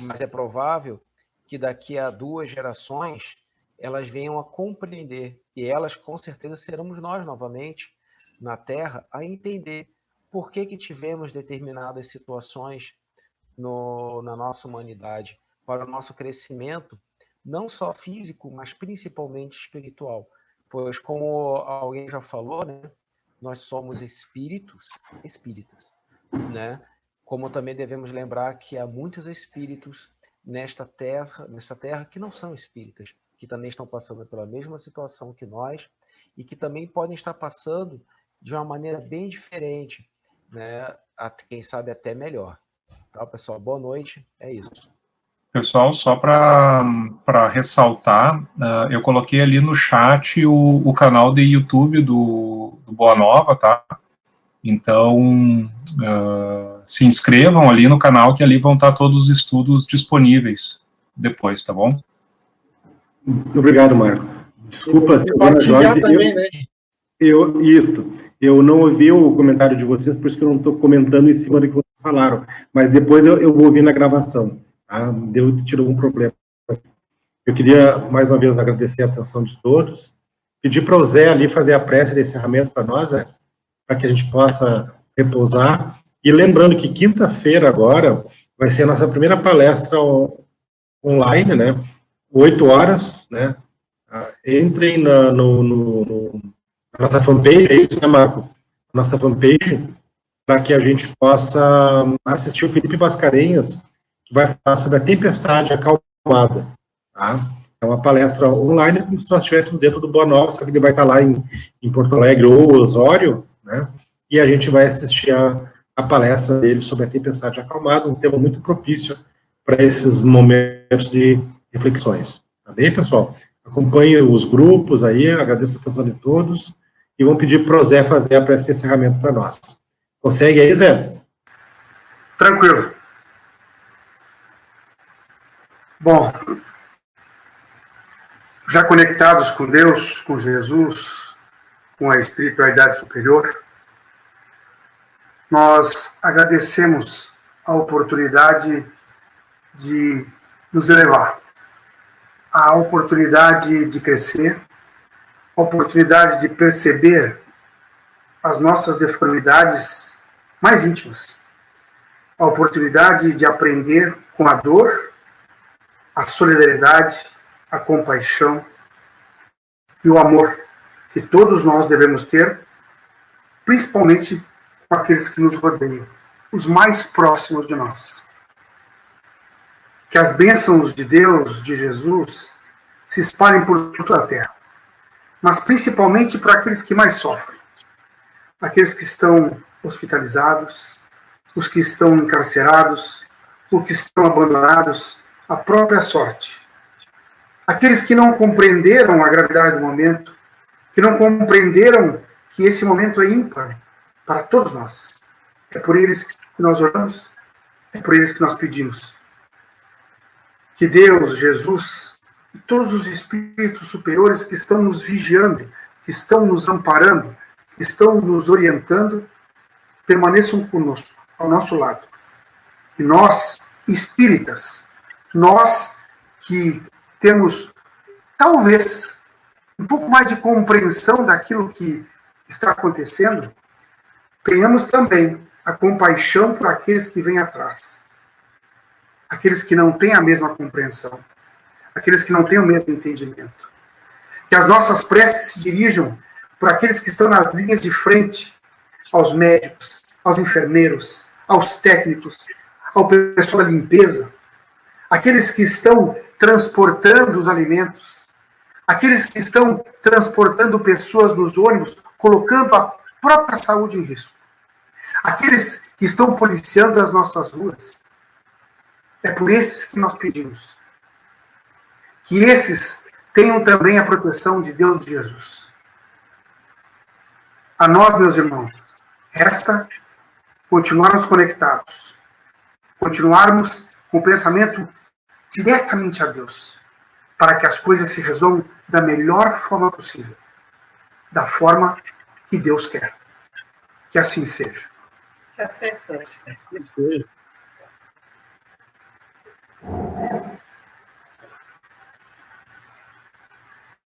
mas é provável que daqui a 2 gerações elas venham a compreender, e elas com certeza seremos nós novamente na Terra a entender por que tivemos determinadas situações na nossa humanidade, para o nosso crescimento, não só físico, mas principalmente espiritual. Pois, como alguém já falou, né, nós somos espíritas, né? Como também devemos lembrar que há muitos espíritos nesta terra que não são espíritas, que também estão passando pela mesma situação que nós e que também podem estar passando de uma maneira bem diferente, né? Quem sabe até melhor. Tá, pessoal? Boa noite. É isso. Pessoal, só para ressaltar, eu coloquei ali no chat o canal de YouTube do Boa Nova, tá? Então, se inscrevam ali no canal, que ali vão estar todos os estudos disponíveis depois, tá bom? Muito obrigado, Marco. Desculpa, compartilhar também, né? Eu não ouvi o comentário de vocês, por isso que eu não estou comentando em cima do que vocês falaram, mas depois eu vou ouvir na gravação. Tirou algum problema. Eu queria, mais uma vez, agradecer a atenção de todos, pedir para o Zé ali fazer a prece de encerramento para nós, para que a gente possa repousar, e lembrando que quinta-feira agora vai ser a nossa primeira palestra online, né, 8 horas, né, entrem na nossa fanpage, é isso, né, Marco? Nossa fanpage, para que a gente possa assistir o Felipe Mascarenhas, que vai falar sobre a tempestade acalmada, tá? É uma palestra online, como se nós estivéssemos dentro do Boa Nova, só que ele vai estar lá em Porto Alegre ou Osório, né? E a gente vai assistir a palestra dele sobre a tempestade acalmada, um tema muito propício para esses momentos de reflexões. Tá bem, pessoal? Acompanhe os grupos aí, agradeço a atenção de todos, e vamos pedir para o Zé fazer a prece de encerramento para nós. Consegue aí, Zé? Tranquilo. Bom, já conectados com Deus, com Jesus, com a espiritualidade superior, nós agradecemos a oportunidade de nos elevar, a oportunidade de crescer, a oportunidade de perceber as nossas deformidades mais íntimas, a oportunidade de aprender com a dor, a solidariedade, a compaixão e o amor que todos nós devemos ter, principalmente com aqueles que nos rodeiam, os mais próximos de nós. Que as bênçãos de Deus, de Jesus, se espalhem por toda a terra, mas principalmente para aqueles que mais sofrem, aqueles que estão hospitalizados, os que estão encarcerados, os que estão abandonados à própria sorte, aqueles que não compreenderam a gravidade do momento, que não compreenderam que esse momento é ímpar para todos nós. É por eles que nós oramos, é por eles que nós pedimos. Que Deus, Jesus e todos os espíritos superiores que estão nos vigiando, que estão nos amparando, que estão nos orientando, permaneçam conosco, ao nosso lado. E nós, espíritas, nós que temos, talvez, um pouco mais de compreensão daquilo que está acontecendo, tenhamos também a compaixão por aqueles que vêm atrás. Aqueles que não têm a mesma compreensão. Aqueles que não têm o mesmo entendimento. Que as nossas preces se dirijam para aqueles que estão nas linhas de frente, aos médicos, aos enfermeiros, aos técnicos, ao pessoal da limpeza, aqueles que estão transportando os alimentos, aqueles que estão transportando pessoas nos ônibus, colocando a própria saúde em risco, aqueles que estão policiando as nossas ruas. É por esses que nós pedimos. Que esses tenham também a proteção de Deus e de Jesus. A nós, meus irmãos, resta continuarmos conectados, continuarmos com o pensamento diretamente a Deus, para que as coisas se resolvam da melhor forma possível, da forma que Deus quer. Que assim seja. Que assim seja. Assim seja.